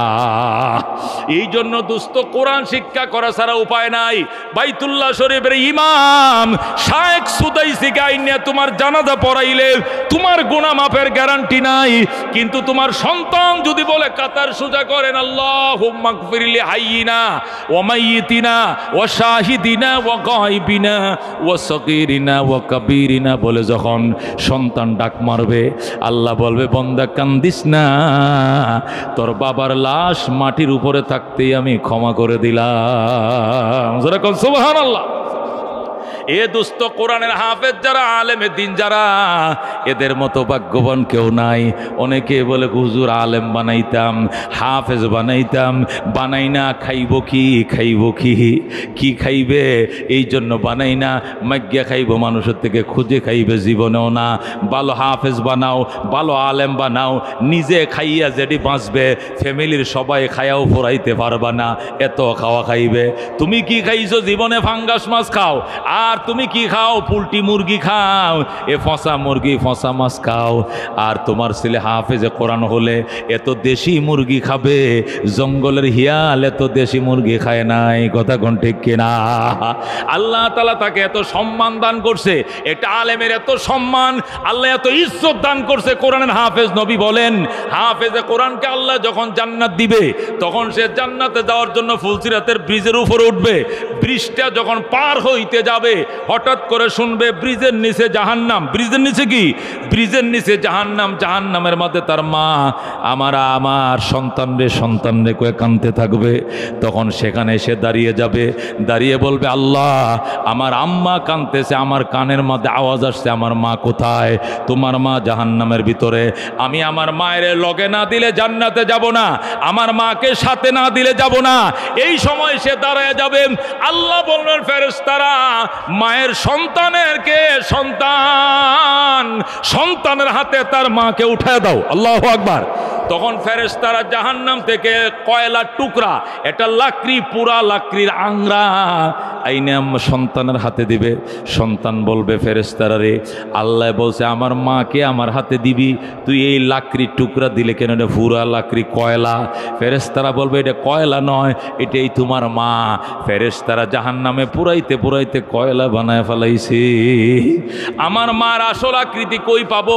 এই জন্য দোস্ত, কোরআন শিক্ষা করা ছাড়া উপায় নাই। বাইতুল্লাহ শরীফের ইমাম শায়েখ সুদাইসি গাইনিয়া তোমার জানাজা পড়াইলে তোমার গুনাহ মাফের গ্যারান্টি নাই। কিন্তু তোমার সন্তান যদি বলে কাতার সোজা করেন, আল্লাহুম্মা গফিরলি হাইয়িনা ওয়া মাইয়িতিনা ওয়া শাহিদিনা ওয়া গায়বিনা ওয়া সগীরিনা ওয়া কাবীরিনা বলে যখন সন্তান ডাক মারবে, আল্লাহ বলবে বান্দা কান্দিস না, তোর বাবার লাশ মাটির উপরে থাকতেই আমি ক্ষমা করে দিলাম। যেরকম সুবহানাল্লাহ। এ দোস্ত, কোরআনের হাফেজ যারা, আলেমে দিন যারা, এদের মতো ভাগ্যবান কেউ নাই। অনেকে বলে হুজুর আলেম বানাইতাম, হাফেজ বানাইতাম, বানাই না। খাইব কি, খাইব কি, কি খাইবে? এই জন্য বানাই না। মাগ্যা খাইব, মানুষের থেকে খুঁজে খাইবে, জীবনেও না। ভালো হাফেজ বানাও, ভালো আলেম বানাও, নিজে খাইয়া যেটি বাঁচবে, ফ্যামিলির সবাই খাইয়াও ফুরাইতে পারবা না, এত খাওয়া খাইবে। তুমি কি খাইছো? জীবনে ফাঙ্গাস মাছ খাও। আর তুমি কি খাও? পোল্ট্রি মুরগি খাও, এ ফসা মুরগি, ফসা মাছ খাও। আর তোমার ছেলে হাফেজে কোরআন হলে এত দেশি মুরগি খাবে, জঙ্গলের হিয়াল এত দেশি মুরগি খায় নাই। কথা কোন ঠিক কিনা? আল্লাহ তাআলা তাকে এত সম্মান দান করছে, এটা আলেমের এত সম্মান, আল্লাহ এত ইজ্জত দান করছে। কোরআনের হাফেজ, নবী বলেন হাফেজে কোরআনকে আল্লাহ যখন জান্নাত দিবে, তখন সে জান্নাতে যাওয়ার জন্য ফুলসিরাতের ব্রিজের উপরে উঠবে। ব্রিজটা যখন পার হইতে যাবে, হঠাৎ করে শুনবে ব্রিজের নিচে জাহান্নাম। ব্রিজের নিচে কি? ব্রিজের নিচে জাহান্নাম। জাহান্নামের মধ্যে তার মা আমার সন্তান রে কয়ে কাঁদতে থাকবে। তখন সেখানে এসে দাঁড়িয়ে যাবে, দাঁড়িয়ে বলবে আল্লাহ আমার আম্মা কাঁদতেছে, আমার কানের মধ্যে আওয়াজ আসছে আমার মা কোথায়? তোমার মা জাহান্নামের ভিতরে। আমি আমার মায়ের লগে না দিলে জান্নাতে যাব না, আমার মাকে সাথে না দিলে যাব না। এই সময় সে দাঁড়ায় যাবে। আল্লাহ বলবেন ফেরেশতারা মায়ের সন্তানের হাতে তার মাকে উঠায় দাও। আল্লাহু আকবার। তখন ফেরেশতারা জাহান্নাম থেকে কয়লার টুকরা, এটা লাকড়ি, পুরা লাকড়ির আংরা আইনে সন্তানের হাতে দিবে। সন্তান বলবে ফেরেশতারা রে, আল্লাহ বলছে আমার মাকে আমার হাতে দিবি, তুই এই লাকড়ির টুকরা দিলে কেন? এটা পুরা লাকড়ি, কয়লা। ফেরেশতারা বলবে এটা কয়লা নয়, এটাই তোমার মা। ফেরেশতারা জাহান্নামে পুরাইতে পুরাইতে কয়লা বানায় ফেলাইছে। আমার মার আসল আকৃতি কই পাবো?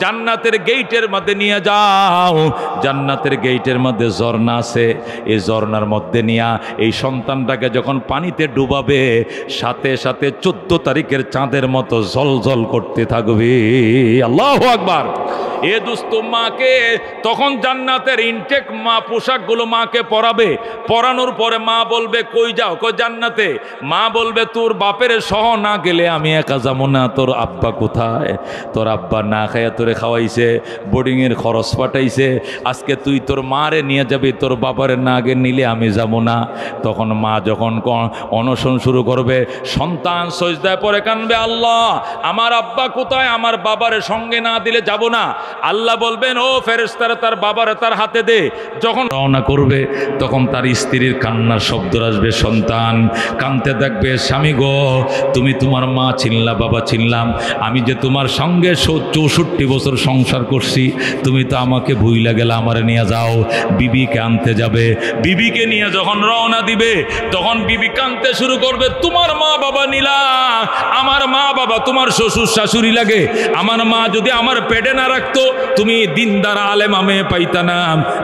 জান্নাতের গেইটের মধ্যে নিয়ে যাও। জান্নাতের গেইটের মধ্যে ঝর্ণা আছে, এই ঝর্ণার মধ্যে নিয়া এই সন্তানটাকে যখন পানিতে ডুবাবে, সাথে সাথে 14 তারিখের চাঁদের মতো ঝলঝল করতে থাকবে। আল্লাহু আকবার। এ দোস্ত মাকে তখন জান্নাতের ইনটেক মা পোশাকগুলো মাকে পরাবে। পরানোর পরে মা বলবে কই যাও? কই জান্নাতে। মা বলবে তোর বাপের সহ না গেলে আমি একা যাবো না। তোর আব্বা কোথায়? তোর আব্বা না খাইয়া তোরে খাওয়াইছে, বোর্ডিংয়ের খরচ পাঠাইছে, আজকে তুই তোর মারে নিয়ে যাবি, তোর বাবারে না আগে নিলে আমি যাব না। তখন মা যখন অনশন শুরু করবে, সন্তান সজদায় পড়ে কানবে আল্লাহ আমার আব্বা কোথায়? আমার বাবারে সঙ্গে না দিলে যাব না। আল্লাহ বলবেন ও ফেরেশতারা তার বাবারে তার হাতে দে। যখন রওনা করবে তখন তার স্ত্রীর কান্নার শব্দ আসবে। সন্তান কানতে থাকবে, স্বামী গো তুমি তোমার মা চিনলা, বাবা চিনলাম, আমি যে তোমার সঙ্গে 64 বছর সংসার করছি, তুমি তো আমাকে ভুইলা গেলা, আমারে নিয়ে যাও। বিবিকে আনতে যাবে। বিবিকে নিয়ে যখন রওনা দিবে তখন বিবি কানতে শুরু করবে, তোমার মা বাবা নিলা, আমার মা বাবা তোমার শ্বশুর শাশুড়ি লাগে। আমার মা যদি আমার পেটে না রাখতো তুমি দিনদার আলেম আমি পাইতা না।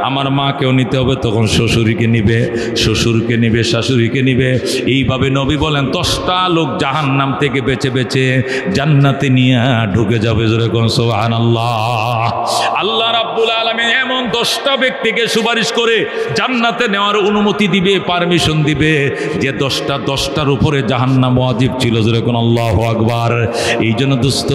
আমার মাকেও নিতে হবে। তখন শ্বশুরকে নিবে, শ্বশুরকে নিবে, শাশুড়িকে নিবে। এইভাবে নবী বলেন 10টা লোক জাহান্নাম থেকে বেঁচে বেঁচে জান্নাতে নিয়ে ঢুকে যাবে। যেরকম সুবহানাল্লাহ। আল্লাহ রাব্বুল আলামিন এমন 10টা ব্যক্তিকে সুপারিশ করে জান্নাতে নেওয়ার অনুমতি দিবে, পারমিশন দিবে, যে 10টার উপরে জাহান্নাম ওয়াজিব ছিল। যেরকম আল্লাহু আকবার। এই জন্য দোস্ত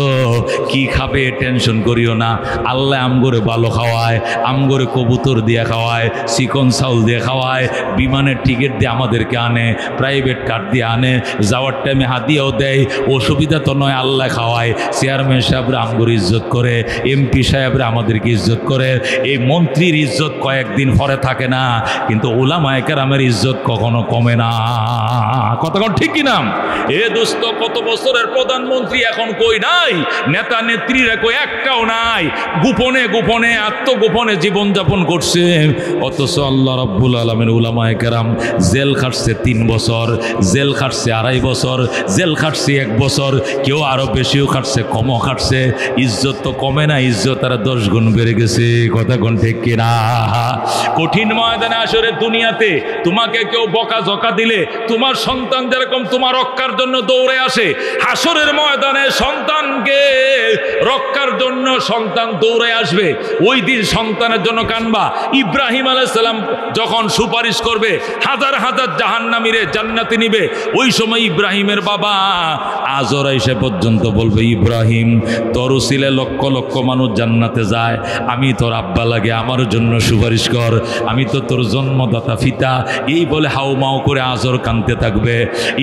কি খাবে টেনশন করিও না। আল্লাহ আমগরে ভালো খাওয়ায়, আমগরে কবুতর দিয়ে খাওয়ায়, চিকন চাউল দিয়ে খাওয়ায়, বিমানের টিকিট দিয়ে আমাদেরকে আনে, প্রাইভেট কার দিয়ে আনে, যাওয়ার টাইমে হাদিয়াও দেয়। অসুবিধা তো নয়, আল্লাহ খাওয়ায়। চেয়ারম্যান সাহেবরা আমগরে ইজ্জত করে, এমপি সাহেবরা আমাদেরকে ইজ্জত করে। এই মন্ত্রীর ইজ্জত কয়েকদিন পরে থাকে না, কিন্তু উলামায়ে কেরামের ইজ্জত কখনো কমে না। কতক্ষণ ঠিক কিনা? এ দোস্ত কত বছরের প্রধানমন্ত্রী এখন কই নাই, নেতা নেত্রীরা কই একটাও নাই, গোপনে গোপনে আত্মগোপনে জীবনযাপন করছে। অথচ আল্লাহ রাব্বুল আলামিন উলামায়ে কেরাম জেল খাটছে 3 বছর, জেল খাটছে 2.5 বছর, জেল খাটছে 1 বছর, কেউ আরো বেশিও খাটছে, কমও খাটছে। ইজ্জত তো কমে না, ইজ্জত আর 10 গুণ বেড়ে গেছে। কথা কোন ঠিক কিনা? কঠিন ময়দানে আসরে দুনিয়াতে তোমাকে কেউ বকাঝকা দিলে তোমার সন্তান যেরকম তোমার রক্ষার জন্য দৌড়ে আসে, হাসরের ময়দানে সন্তানকে রক্ষার জন্য সন্তান দৌড়ে আসবে। ওই দিন সন্তানের জন্য কানবা। ইব্রাহিম আলাইহিস সালাম যখন সুপারিশ করবে, হাজার হাজার জাহান্নামীরে জান্নাতে নিবে, ওই সময় ইব্রাহিমের বাবা আজর এসে পর্যন্ত বলবে, ইব্রাহিম তোর উসিলে লক্ষ লক্ষ মানুষ জান্নাতে যায়, আমি তোর আব্বা লাগে, আমার জন্য সুপারিশ কর, আমি তো তোর জন্মদাতা পিতা। এই বলে হাউমাউ করে আজর কানতে থাকবে।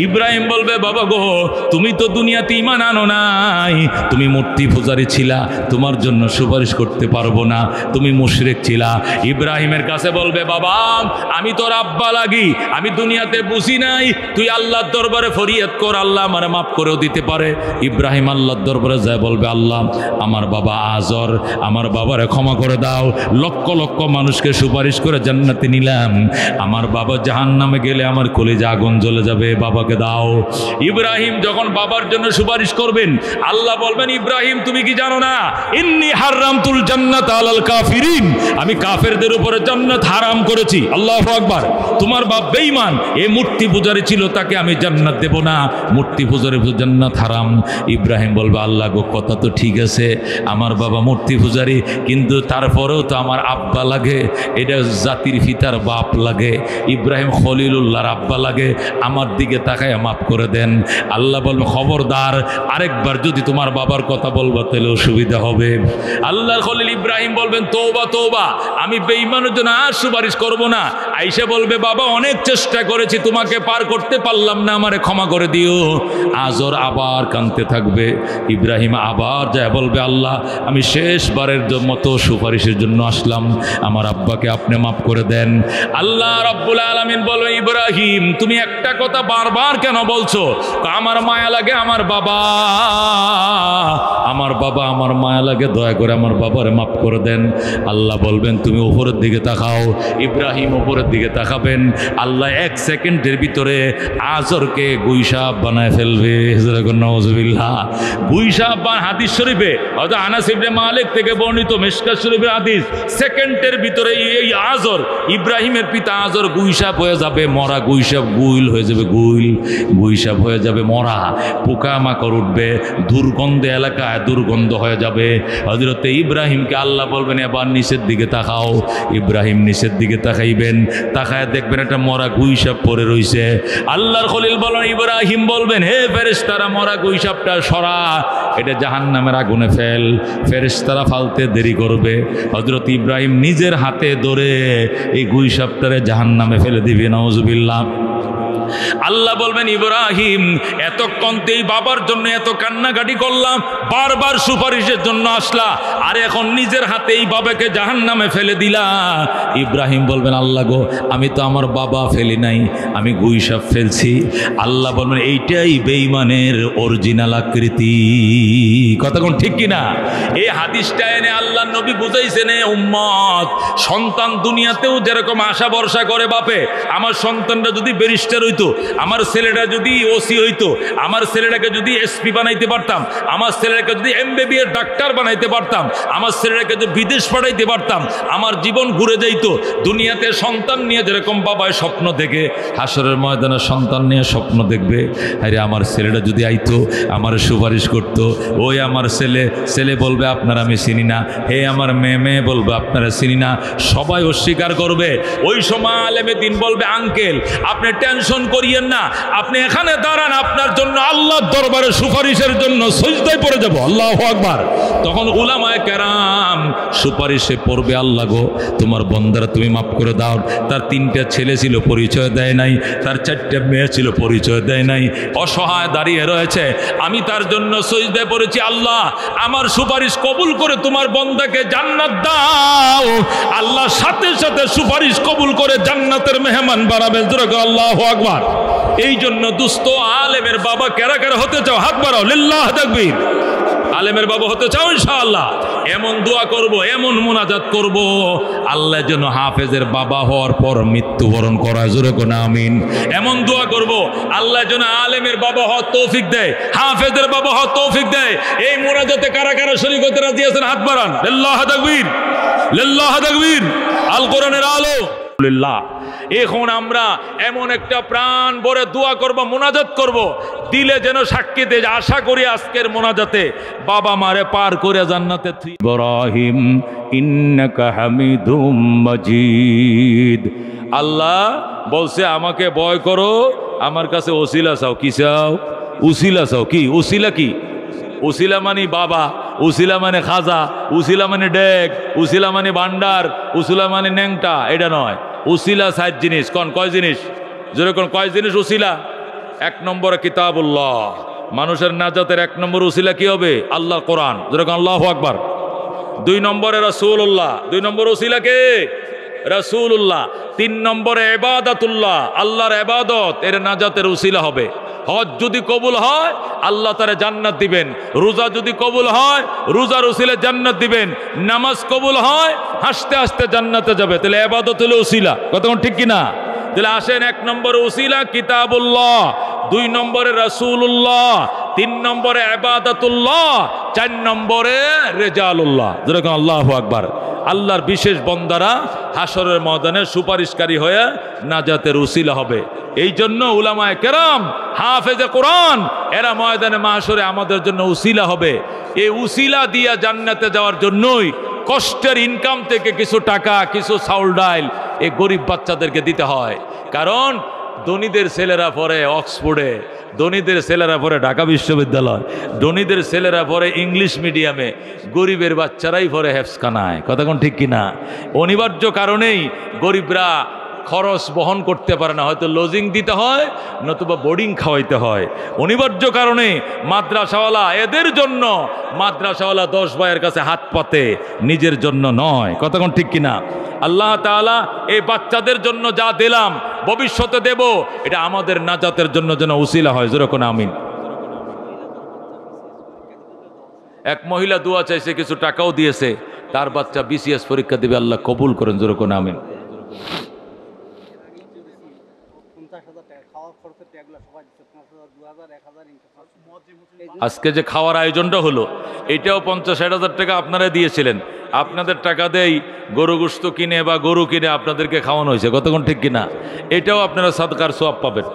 ইব্রাহিম বলবে, বাবা গো তুমি তো দুনিয়াতে ঈমান আনো নাই, তুমি মূর্তি পূজারী ছিলা, তোমার জন্য সুপারিশ করতে পারবো না, তুমি মুশরিক ছিলা। ইব্রাহিমের কাছে বলবে, বাবা আমি তোর আব্বা লাগি, আমি দুনিয়াতে বুঝি নাই, তুই আল্লাহর দরবারে ফরিয়াদ কর, আল্লাহ আমারে মাফ করেও দিতে পারে। ইব্রাহিম আল্লাহর দরবারে যায় বলবে, আল্লাহ আমার বাবা আজর, আমার বাবারে ক্ষমা করে দাও, লক্ষ লক্ষ মানুষকে সুপারিশ করে জান্নাতে নিলাম, আমার বাবা জাহান্নামে গেলে আমার কলিজা আগুন জ্বলে যাবে, বাবাকে দাও। ইব্রাহিম যখন বাবার জন্য সুপারিশ করবেন, আল্লাহ বলবেন, ইব্রাহিম তুমি কি জানো না, ইন্নী হারামতুল জান্নাত আলাল কাফিরিন, আমি কাফেরদের উপরে জান্নাত হারাম করেছি। আল্লাহু আকবার। তোমার বাপ বেঈমান, এই মূর্তি পূজারী ছিল, তাকে আমি জান্নাত দেব না, মূর্তি পূজারী জান্নাত হারাম। ইব্রাহিম বলবে, আল্লাহ গো, কথা তো ঠিক আছে, আমার বাবা মূর্তি পূজারী, কিন্তু তারপরেও তো আমার আব্বা লাগে, এটা জাতির পিতার বাপ লাগে, ইব্রাহিম খলিলুল্লাহর আব্বা লাগে, আমার দিকে তাকায় মাফ করে দেন। আল্লাহ বলবে, খবরদার, আরেকবার যদি তোমার বাবার কথা বলবো তাহলে অসুবিধা হবে। আল্লাহর খলিল ইব্রাহিম বলবেন, তওবা তওবা, আমি বেঈমানের জন্য আর সুপারিশ করব না। আয়েশা বলবে, বাবা অনেক চেষ্টা করেছি, তোমাকে পার করতে পারলাম না, আমারে ক্ষমা করে দিও। আজর আবার কাঁদতে থাকবে। ইব্রাহিম আবার যায় বলবে, আল্লাহ আমি শেষবারের মতো সুপারিশের জন্য আসলাম, আমার আব্বাকে আপনি মাফ করে দেন। আল্লাহ রাব্বুল আলামিন বলবে, ইব্রাহিম তুমি একটা কথা বারবার কেন বলছো? আমার মায়া লাগে আমার বাবা, আমার বাবা, আমার মায়া লাগে, দয়া করে আমার বাবারে মাফ করে দেন। আল্লাহ বলবেন, তুমি উপরের দিকে তাকাও। ইব্রাহিম উপরের দিকে তাকাবেন, আল্লাহ 1 সেকেন্ডের ভিতরে আজরকে গুইসাপ বানায় ফেলবে। নাউজুবিল্লাহ। গুইসাপ হাদিস শরীফে হযরত আনাস ইবনে মালিক থেকে বর্ণিত, মিশকাত শরীফের হাদিস, সেকেন্ডের ভিতরে এই আজর, ইব্রাহিমের পিতা আজর গুইসাপ হয়ে যাবে, মরা গুইসাপ, গুইল হয়ে যাবে, গুইসাপ হয়ে যাবে, মরা, পোকামাকড় উঠবে, দুর্গন্ধ এলাকায় দুর্গন্ধ হয়ে যাবে। হযরতে ইব্রাহিমকে আল্লাহ বলবেন, এবার নিচের দিকে তাকাও। ইব্রাহিম নিচের দিকে তাকাইবেন, তাকায় দেখবেন একটা মরা গুইসাপ পড়ে রইছে। আল্লাহর খলিল বলেন, ইব্রাহিম বলবেন, হে ফেরেশতারা, মরা গুইসাপটা সরা, এটা জাহান্নামের আগুনে ফেল। ফেরেশতারা ফালতে দেরি করবে, হযরত ইব্রাহিম নিজের হাতে ধরে এই গুইসাপটারে জাহান্নামে ফেলে দিবে। নাউজুবিল্লাহ। আল্লাহ বলবেন, ইব্রাহিম এতক্ষণ এই বাবার জন্য এত কান্নাকাটি করলাম, বারবার সুপারিশের জন্য আসলা, আর এখন নিজের হাতে এই বাবাকে জাহান্নামে ফেলে দিলা। ইব্রাহিম বলবেন, আল্লাহ গো, আমি তো আমার বাবা ফেলি নাই, আমি গুইসাপ ফেলছি। আল্লাহ বলবেন, এইটাই বেঈমানের অরিজিনাল আকৃতি। কথা কোন ঠিক কিনা? এই হাদিসটা এনে আল্লাহ নবী বুঝাইছেন, উম্মত, সন্তান দুনিয়াতেও যেরকম আশা ভরসা করে বাপে, আমার সন্তানটা যদি ব্যারিস্টার হইতো, আমার ছেলেটা যদি ওসি হইতো, আমার ছেলেটাকে যদি এসপি বানাইতে পারতাম, আমার ছেলেটাকে যদি এমবিবিএস ডাক্তার বানাইতে পারতাম, আমার ছেলেটাকে যদি বিদেশ পাঠাইতে পারতাম, আমার জীবন ঘুরে যাইত। দুনিয়াতে সন্তান নিয়ে যেরকম বাবায় স্বপ্ন দেখে, হাসরের ময়দানে সন্তান নিয়ে স্বপ্ন দেখবে, আরে আমার ছেলেটা যদি আইতো, আমার সুপারিশ করতো, ওই আমার ছেলে, ছেলে বলবে আপনার আমি চিনি না, হে আমার মেয়ে, মেয়ে বলবে আপনারা চিনি না, সবাই অস্বীকার করবে। ওই সময় আলেমে দিন বলবে, আঙ্কেল আপনি টেনশন করিয়েন না, আপনি এখানে দাঁড়ান, আপনার জন্য আল্লাহর দরবারে সুপারিশের জন্য সিজদায় পড়ে যাব। আল্লাহু আকবার। তখন উলামায়ে কেরাম সুপারিশে পড়বে, আল্লাহ গো, তোমার বান্দারা তুমি মাফ করে দাও, তার 3টা ছেলে ছিল পরিচয় দেয় নাই, তার 4টা মেয়ে ছিল পরিচয় দেয় নাই, অসহায় দাঁড়িয়ে রয়েছে, আমি তার জন্য সিজদায় পড়েছি, আল্লাহ আমার সুপারিশ কবুল করে তোমার বান্দাকে জান্নাত দাও। আল্লাহ সাথে সাথে সুপারিশ কবুল করে জান্নাতের মেহমান বানাবেন। আল্লাহু আকবার। এই জন্য দুস্থ আলেমের বাবা কারা কারা হতে চাও? হাত বাড়াও, লিল্লাহ তাকবীর। আলেমের বাবা হতে চাও ইনশাআল্লাহ? এমন দোয়া করব, এমন মোনাজাত করব, আল্লাহ যেন হাফেজের বাবা হওয়ার পর মৃত্যুবরণ করা, জোরে কোন আমিন। এমন দোয়া করব, আল্লাহ যেন আলেমের বাবা হওয়ার তৌফিক দেয়, হাফেজের বাবা হওয়ার তৌফিক দেয়। এই মোনাজাতে কারা কারা শরীক হতে রাজি আছেন? হাত বাড়ান, লিল্লাহ তাকবীর, লিল্লাহ তাকবীর। আল কোরআনের আলো। এখন আমরা এমন একটা প্রাণ ভরে দোয়া করব, মোনাজাত করব, দিলে যেন সাক্ষী দেয়। আশা করি আজকের মোনাজাতে বাবা মারে পার করে জান্নাতে। ইব্রাহিম ইন্নাকা হামিদুম মাজিদ। আল্লাহ বলছে আমাকে ভয় করো, আমার কাছে ওসিলা চাও। কি চাও? উসিলা চাও। কি উসিলা? কি উসিলা? মানে বাবা, উসিলা মানে খাজা, উসিলা মানে ডেক, উসিলা মানে ভান্ডার, উসিলা মানে ন্যাংটা, এটা নয়। উসিলা 7 জিনিস। কোন কয় জিনিস? যেরকম কয় জিনিস উসিলা? 1 নম্বরে কিতাবুল্লাহ, মানুষের নাজাতের 1 নম্বর উসিলা কি হবে? আল্লাহ, কোরআন, যেরকম আল্লাহু আকবার। 2 নম্বরে রাসূলুল্লাহ, 2 নম্বর উসিলা কে? রাসূলুল্লাহ। 3 নম্বরে ইবাদাতুল্লাহ, আল্লাহর ইবাদত, এর নাজাতের উসিলা হবে। হজ যদি কবুল হয় আল্লাহ তারে জান্নাত দিবেন, রোজা যদি কবুল হয় রোজার উসিলে জান্নাত দিবেন, নামাজ কবুল হয় হাসতে হাসতে জান্নাতে যাবে। তাহলে ইবাদত হলো উসিলা, কতক্ষণ ঠিক কিনা? তাহলে আসেন, 1 নম্বরে উসিলা কিতাবুল্লাহ, 2 নম্বরে রাসূলুল্লাহ, 3 নম্বরে ইবাদাতুল্লাহ, 4 নম্বরে রেজালুল্লাহ। যেরকম আল্লাহু আকবার। আল্লাহর বিশেষ বন্দারা হাসরের ময়দানে সুপারিশকারী হয়ে নাজাতের উসিলা হবে। এই জন্য উলামায়ে কেরাম, হাফেজে কোরআন, এরা ময়দানে মাহশরে আমাদের জন্য উসিলা হবে। এই উসিলা দিয়া জান্নাতে যাওয়ার জন্যই কষ্টের ইনকাম থেকে কিছু টাকা, কিছু চাউল ডাল এই গরিব বাচ্চাদেরকে দিতে হয়। কারণ ধনীদের ছেলেরা পড়ে অক্সফোর্ডে, ধনীদের ছেলেরা পড়ে ঢাকা বিশ্ববিদ্যালয়, ধনীদের ছেলেরা পড়ে ইংলিশ মিডিয়ামে, গরিবের বাচ্চারাই পড়ে হেফসখানায়, কতক্ষণ ঠিক কিনা? অনিবার্য কারণেই গরিবরা খরচ বহন করতে পারে না, হয়তো লজিং দিতে হয় নতুবা বোর্ডিং খাওয়াইতে হয়। অনিবার্য কারণে মাদ্রাসাওয়ালা, এদের জন্য মাদ্রাসাওয়ালা 10 ভাইয়ের কাছে হাত পাতে, নিজের জন্য নয়, কতক্ষণ ঠিক কিনা? আল্লাহ তাআলা এই বাচ্চাদের জন্য যা দিলাম ভবিষ্যতে দেব, এটা আমাদের নাজাতের জন্য যেন উসিলা হয়। যেরকম আমিন। এক মহিলা দোয়া চাইছে, কিছু টাকাও দিয়েছে, তার বাচ্চা বিসিএস পরীক্ষা দিবে, আল্লাহ কবুল করেন। যেরকম আমিন। আজকে যে খাওয়ার আয়োজনটা হলো, এটাও 50-60 হাজার টাকা আপনারা দিয়েছিলেন। আপনাদের টাকা দেই গরু গোশত কিনে বা গরু কিনে আপনাদেরকে খাওয়ানো হয়েছে, কতক্ষণ ঠিক কিনা? এটাও আপনারা সাদকার সওয়াব পাবেন।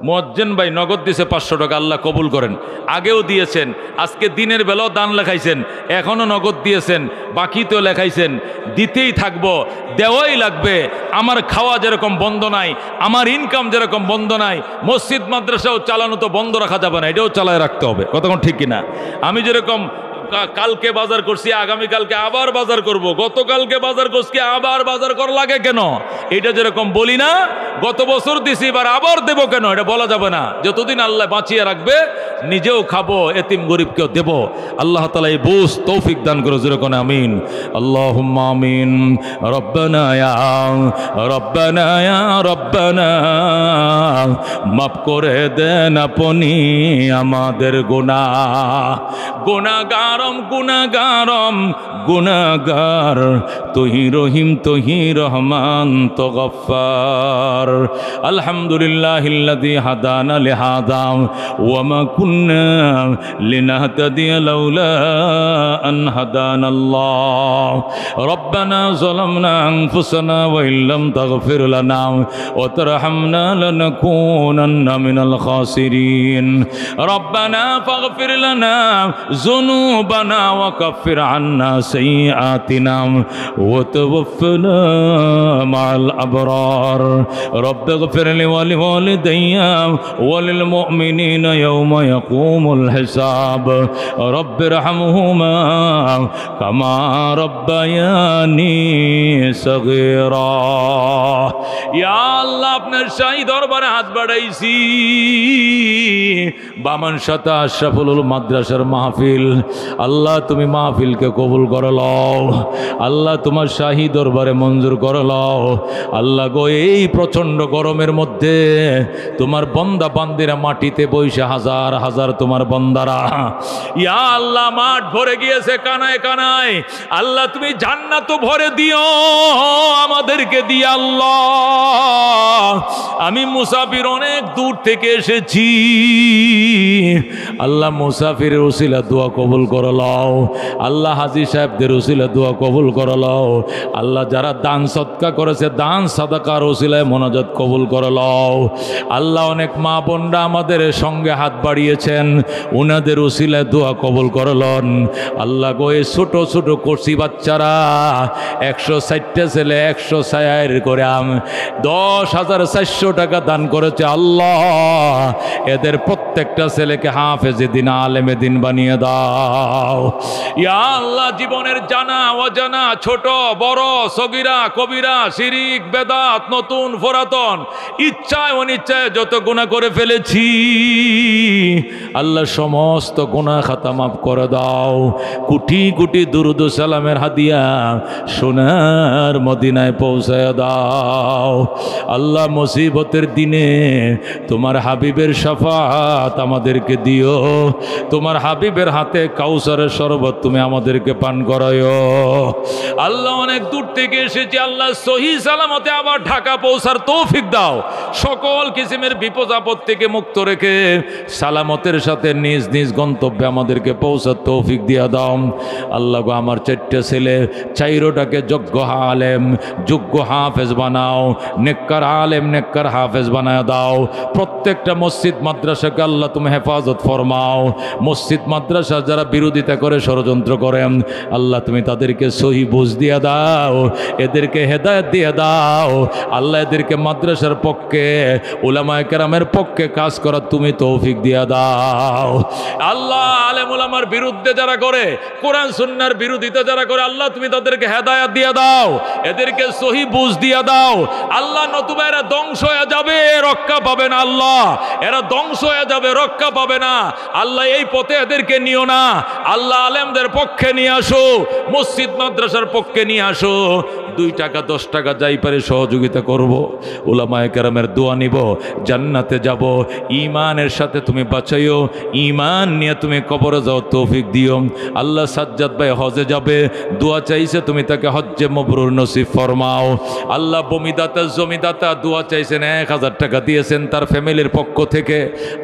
মুয়াজ্জিন ভাই নগদ দিয়েছে 500 টাকা, আল্লাহ কবুল করেন। আগেও দিয়েছেন, আজকে দিনের বেলাও দান লেখাইছেন, এখনো নগদ দিয়েছেন, বাকিতেও লেখাইছেন। দিতেই থাকবো, দেওয়াই লাগবে। আমার খাওয়া যেরকম বন্ধ নাই, আমার ইনকাম যেরকম বন্ধ নাই, মসজিদ মাদ্রাসাও চালানো তো বন্ধ রাখা যাবে না, এটাও চালায় রাখতে হবে, কতক্ষণ ঠিক কিনা? আমি যেরকম কালকে বাজার করছি, আগামীকালকে আবার বাজার করব, গতকালকে বাজার করছি আবার বাজার করা লাগে কেন? এটা যেরকম বলি না গত বছর দিছি এবার আবার দেব কেন, এটা বলা যাবে না। যতদিন আল্লাহ বাঁচিয়ে রাখবে নিজেও খাবো, এতিম গরিবকেও দেব। আল্লাহ তাআলা এই বুঝ তৌফিক দান করে, যেরকম আমিন। আল্লাহুম্মা আমিন। রব্বানা ইয়া রব্বানা ইয়া রব্বানা, মাফ করে দেন আপনি আমাদের গুনাহ। গুনাহগারম গুনাহগারম গুনাহগার, তুহি রহিম তুহি রহমান তো গফফার। আলহামদুলিল্লাহিল্লাযী হাদানা লিহাযা ওয়া মা কুন্না লিনাহতাদিয়া লাউলা আন হাদানাল্লাহ। রব্বানা যালামনা আনফুসানা ওয়া ইল্লাম তাগফির লানা ওয়া তারহামনা লানাকুনান্না মিনাল খাসিরিন। রব্বানা ফাগফির লানা যুনুবানা ওয়া কাফির আন্না সাইয়্যাতিনা ওয়া তাওফানা মা'আল আবরার। রব্বিগফির লি ওয়া লিওয়ালিদাইয়া ওয়া লিল মুমিনিনা ইয়াওমা ইয়াকুমুল হিসাব। রব্বিরহামহুমা কামা রব্বায়ানি সগীরা। ইয়া আল্লাহ, আপনার শাহী দরবারে হাত বাড়াইছি। বামনশাতা আশরাফুল মাদ্রাসার মাহফিল, আল্লাহ তুমি মাহফিলকে কবুল করে লও। আল্লাহ তোমার শাহী দরবারে মঞ্জুর করে লও। আল্লাহ গো, এই প্রচণ্ড গরমের মধ্যে তোমার বন্দা বান্দিরা মাটিতে বইসে, হাজার হাজার তোমার বন্দারা, ইয়া আল্লাহ মাঠ ভরে গিয়েছে কানায় কানায়। আল্লাহ তুমি জান্নাত ভরে দিও আমাদেরকে দিয়ে। আল্লাহ আমি মুসাফির, অনেক দূর থেকে এসেছি। আল্লাহ মুসাফিরের উসিলা দোয়া কবুল করে লও। আল্লাহ হাজী সাহেবদের উসিলা দোয়া কবুল করে লও। আল্লাহ যারা দান সদকা করেছে, দান সাদাকার উসিলায় মোনাজাত কবুল করে লও। আল্লাহ অনেক মা বোনরা আমাদের সঙ্গে হাত বাড়িয়েছেন, উনাদের উসিলায় দোয়া কবুল করে লন। আল্লাহ গো, এই ছোট ছোট কচি বাচ্চারা 160টা ছেলে 100 করে 10,400 টাকা দান করেছে। আল্লাহ এদের প্রত্যেক প্রত্যেকটা ছেলেকে হাফেজে দিন আলেমে দিন বানিয়ে দাও। ইয়া আল্লাহ, জীবনের জানা অজানা, ছোট বড়, সগীরা কবিরা, শিরিক বেদাত, নতুন পুরাতন, ইচ্ছায় অনিচ্ছায় যত গুনাহ করে ফেলেছি আল্লাহ, সমস্ত গুনাহ খাতা মাফ করে দাও। কোটি কোটি দুরুদ ও সালামের হাদিয়া সোনার মদিনায় পৌঁছায় দাও। আল্লাহ, মুসিবতের দিনে তোমার হাবিবের শাফাত আমাদেরকে দিও। তোমার হাবিবের হাতে কাউসারের শরবত তুমি আমাদেরকে পান করায়ো। আল্লাহ, অনেক দূর থেকে এসেছি আল্লাহ, সহি সালামতে আবার ঢাকা পৌঁছার তৌফিক দাও। সকল কিসিমের বিপদ আপদ থেকে মুক্ত রেখে সালামতের সাথে নিজ নিজ গন্তব্যে আমাদেরকে পৌঁছার তৌফিক দিয়া দাও। আল্লাহ গো, আমার 4টে ছেলে, 4টাকে যোগ্য আলেম, যোগ্য হাফেজ বানাও। নেককার আলেম, নেককার হাফেজ বানায় দাও। প্রত্যেকটা মসজিদ মাদ্রাসাকে আল্লাহ তুমি হেফাজত ফরমাও। মসজিদ মাদ্রাসা যারা বিরোধিতা করে, ষড়যন্ত্র করেন, আল্লাহ তুমি তাদেরকে সহি বুঝ দিয়া দাও, এদেরকে হেদায়েত দিয়ে দাও। আল্লাহ, এদেরকে মাদ্রাসার পক্ষে, উলামায়ে কেরামের পক্ষে কাজ করার তুমি তৌফিক দিয়া দাও। আল্লাহ, আলেম উলামার বিরুদ্ধে যারা করে, কোরআন সুন্নাহর বিরোধিতা যারা করে, আল্লাহ তুমি তাদেরকে হেদায়েত দিয়ে দাও, এদেরকে সহি বুঝ দিয়া দাও। আল্লাহ, নতুবা এরা ধ্বংস হয়ে যাবে, রক্ষা পাবে না। আল্লাহ, এরা ধ্বংস হয়ে যাবে, রক্ষা পাবে না। আল্লাহ, এই পথে এদেরকে নিও না। আল্লাহ, আলেমদের পক্ষে নিয়ে আসো, মসজিদ মাদ্রাসার পক্ষে নিয়ে আসো। 2 টাকা 10 টাকা যাই পারে সহযোগিতা করব। উলামায়ে কেরামের দোয়া নিব, জান্নাতে যাব। ঈমানের সাথে তুমি বাঁচাইও, ঈমান নিয়ে তুমি কবরে যাও, তৌফিক দিও। আল্লাহ, সাজ্জাদ ভাই হজে যাবে, দোয়া চাইছে, তুমি তাকে হজ্জে মবরুর নসিব ফরমাও। আল্লাহ, বমিদাতা জমিদাতা দোয়া চাইছেন, 1000 টাকা দিয়েছেন তার ফ্যামিলির পক্ষ থেকে।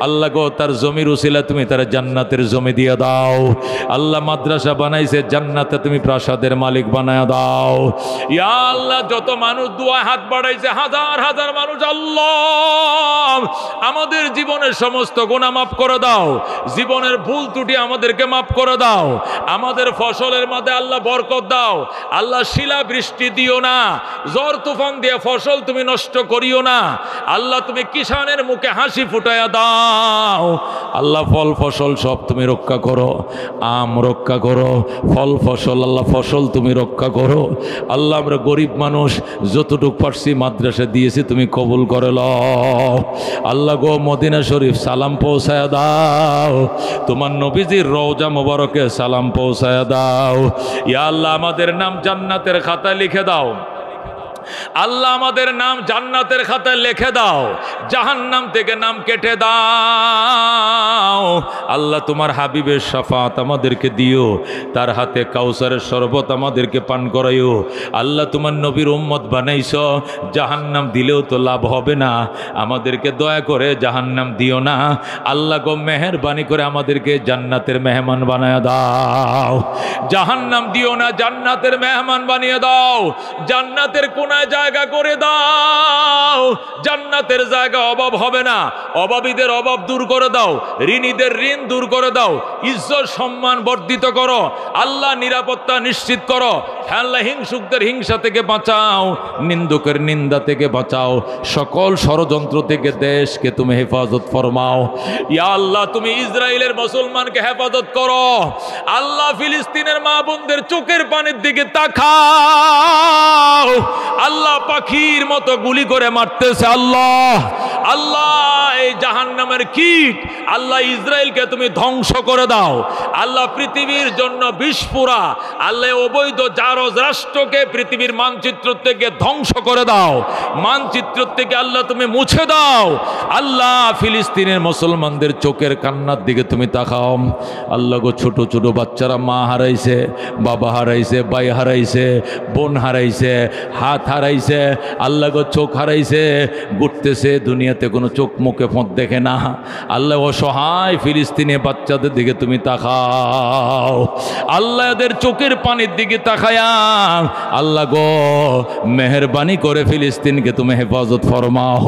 আল্লাহ গো, তার জমির উসিলা তুমি তার জান্নাতের জমি দিয়ে দাও। আল্লাহ, মাদ্রাসা বানাইছে, জান্নাতে তুমি প্রাসাদের মালিক বানায় দাও। ইয়া আল্লাহ, যত মানুষ দোয়া হাত বাড়াইছে, হাজার হাজার মানুষ, আল্লাহ আমাদের জীবনের সমস্ত গুনাহ মাফ করে দাও। জীবনের ভুল ত্রুটি আমাদেরকে মাফ করে দাও। আমাদের ফসলের মধ্যে আল্লাহ বরকত দাও। আল্লাহ, শিলা বৃষ্টি দিও না, ঝড় তুফান দিয়ে ফসল তুমি নষ্ট করিও না। আল্লাহ, তুমি কিষানের মুখে হাসি ফুটাইয়া দাও। আল্লাহ, ফল ফসল সব তুমি রক্ষা করো, আম রক্ষা করো, ফল ফসল, আল্লাহ ফসল তুমি রক্ষা করো। আল্লাহ, আমরা গরিব মানুষ, যতটুক পারছি মাদ্রাসা দিয়েছি, তুমি কবুল করে লও। আল্লাহ গো, মদিনা শরীফ সালাম পৌঁছায়া দাও, তোমার নবীজির রওজা মোবারকে সালাম পৌঁছায়া দাও। ইয়া আল্লাহ, আমাদের নাম জান্নাতের খাতায় লিখে দাও। আল্লাহ, আমাদের নাম জান্নাতের খাতায় লিখে দাও, জাহান্নাম থেকে নাম কেটে দাও। আল্লাহ, তোমার হাবিবের শাফাত আমাদেরকে দিও, তার হাতে কাউসারের শরবত আমাদেরকে পান করাইও। আল্লাহ, তোমার নবীর উম্মত বানাইছো, জাহান্নাম দিলেও তো লাভ হবে না, আমাদেরকে দয়া করে জাহান্নাম দিও না। আল্লাহ গো, মেহেরবানি করে আমাদেরকে জান্নাতের মেহমান বানায় দাও। জাহান্নাম দিও না, জান্নাতের মেহমান বানিয়ে দাও। জান্নাতের কোন জায়গা করে দাও, জান্নাতের জায়গা অভাব হবে না। অভাবীদের অভাব দূর করে দাও, ঋণীদের ঋণ দূর করে দাও। ইজ্জত সম্মান বর্ধিত করো। আল্লাহ, নিরাপত্তা নিশ্চিত করো। আল্লাহ, হিংসুকদের হিংসা থেকে বাঁচাও, নিন্দুকের নিন্দা থেকে বাঁচাও। সকল ষড়যন্ত্র থেকে দেশকে তুমি হেফাজত ফরমাও। ইয়া আল্লাহ, তুমি ইসরায়েলের মুসলমানকে হেফাজত করো। আল্লাহ, ফিলিস্তিনের মা বোনদের চোখের পানির দিকে তাকাও। আল্লাহ, পাখির মতো গুলি করে মারতেছে। আল্লাহ, আল্লাহ, এই জাহান্নামের কীট, আল্লাহ ইসরায়েলকে তুমি ধ্বংস করে দাও। আল্লাহ, পৃথিবীর জন্য বিস্ফোরা, আল্লাহ অবৈধ জারজ রাষ্ট্রকে পৃথিবীর মানচিত্র থেকে ধ্বংস করে দাও। মানচিত্র থেকে আল্লাহ তুমি মুছে দাও। আল্লাহ, ফিলিস্তিনের মুসলমানদের চোখের কান্নার দিকে তুমি তাকাও। আল্লাহ গো, ছোট ছোট বাচ্চারা মা হারাইছে, বাবা হারাইছে, ভাই হারাইছে, বোন হারাইছে, হাত হারাইছে। আল্লাহ গো, চোখ হারাইছে, ঘুরতেছে দুনিয়াতে, কোনো চোখ মুখে ফোঁত দেখে না। আল্লাহ, অসহায় ফিলিস্তিনি বাচ্চাদের দিকে তুমি তাকাও। আল্লাহ, এদের চোখের পানির দিকে তাকায়া আল্লাহ গো, মেহেরবানি করে ফিলিস্তিনকে তুমি হেফাজত ফরমাও।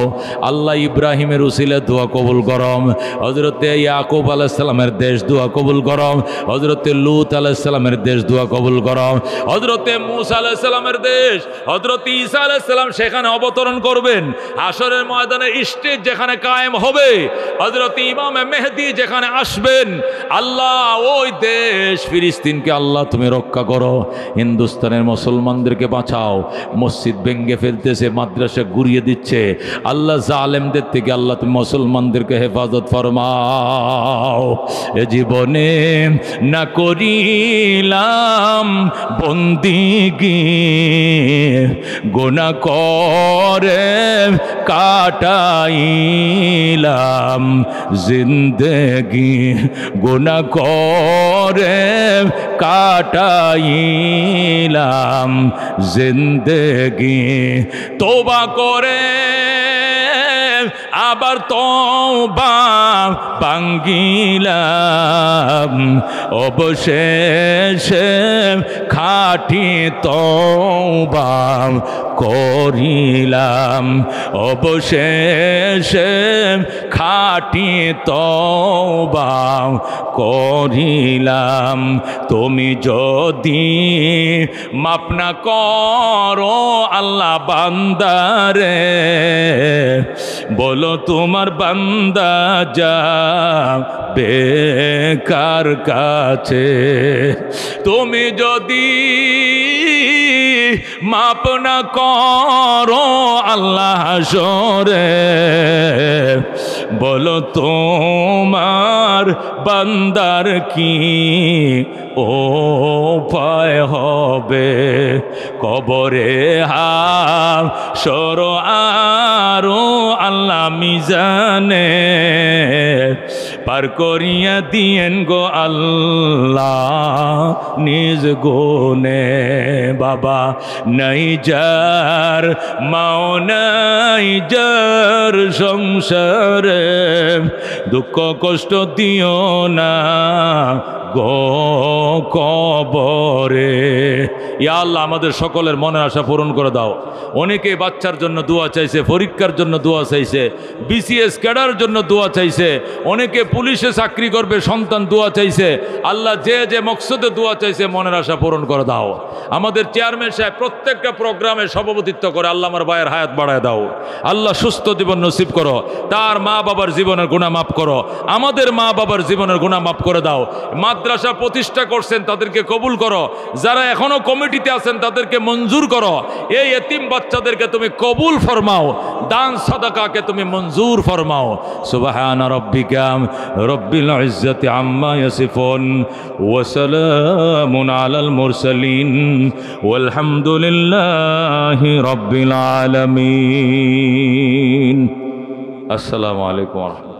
আল্লাহ, ইব্রাহিমের উসিলে দোয়া কবুল করম। হযরতে ইয়াকুব আলাইহিস সালামের দেশ দোয়া কবুল করম। হযরতে লূত আলাইহিস সালামের দেশ দোয়া কবুল করম। হযরতে মূসা আলাইহিস সালামের দেশ, হযরত ঈসা আলাইহিস সালাম সেখানে অবতরণ করবেন। হাশরের ময়দানে স্টেজ যেখানে কায়েম হবে, হবে। হযরত ইমাম মেহেদী যেখানে আসবেন, আল্লাহ ওই দেশ ফিলিস্তিনকে আল্লাহ তুমি রক্ষা করো, হিন্দুস্তানের মুসলমানদেরকে বাঁচাও। মসজিদ ভেঙ্গে ফেলতেছে, মাদ্রাসা গুড়িয়ে দিচ্ছে, আল্লাহ জালেমদের থেকে আল্লাহ তুমি মুসলমানদেরকে হেফাজত ফরমাও। এ জীবনে না করিলাম বন্দিগি, গুনাহ করে কাটাইলাম জিন্দেগি, গুনাহ করে কাটাইলাম জিন্দেগি। তওবা করে আবার তওবা ভাঙ্গিলাম, অবশেষে খাঁটি তওবা করিলাম, অবশেষে খাঁটি তওবা করিলাম। তুমি যদি মাফ না করো আল্লাহ বান্দারে, বলো তোমার বান্দা যাবে কার কাছে। তুমি যদি মাপ না করো আল্লাহ হাসরে, বলো তোমার বান্দার কি উপায় হবে। কবরে হাসর আরো আল্লাহ মিজানে পার করিয়া দিয়েন গো আল্লাহ নিজ গুণে। বাবা নাই যার মাও নাই যার সংসারে, দুঃখ কষ্ট দিও না গো কবরে। ইয়া আল্লাহ আমাদের সকলের মনের আশা পূরণ করে দাও। অনেকে বাচ্চার জন্য দোয়া চাইছে, পরীক্ষার জন্য দোয়া চাইছে, বিসিএস ক্যাডার জন্য দোয়া চাইছে, অনেকে পুলিশে চাকরি করবে সন্তান দোয়া চাইছে। আল্লাহ যে যে মকসদে দোয়া চাইছে মনের আশা পূরণ করে দাও। আমাদের চেয়ারম্যান সাহেব প্রত্যেকটা প্রোগ্রামে সভাপতিত্ব করে, আল্লাহ আমার ভাইয়ের হায়াত বাড়ায় দাও। আল্লাহ সুস্থ জীবন নসিব করো, তার মা বাবার জীবনের গুনাহ মাফ করো, আমাদের মা বাবার জীবনের গুনাহ মাফ করে দাও। মাদ্রাসা প্রতিষ্ঠা করছেন তাদেরকে কবুল করো, যারা এখনো কমিটিতে আছেন তাদেরকে মঞ্জুর করো। এই এতিম বাচ্চাদেরকে তুমি কবুল ফরমাও, দান সাদাকাকে তুমি মঞ্জুর ফরমাও। সুবহান রাব্বিকা রব্বিল ইজ্জাতি আম্মা ইয়াসিফুন ওয়া সালামুন আলাল মুরসালিন ওয়ালহামদুলিল্লাহি রাব্বিল আলামিন। আসসালামু আলাইকুম ওয়া রাহমাতুল্লাহ।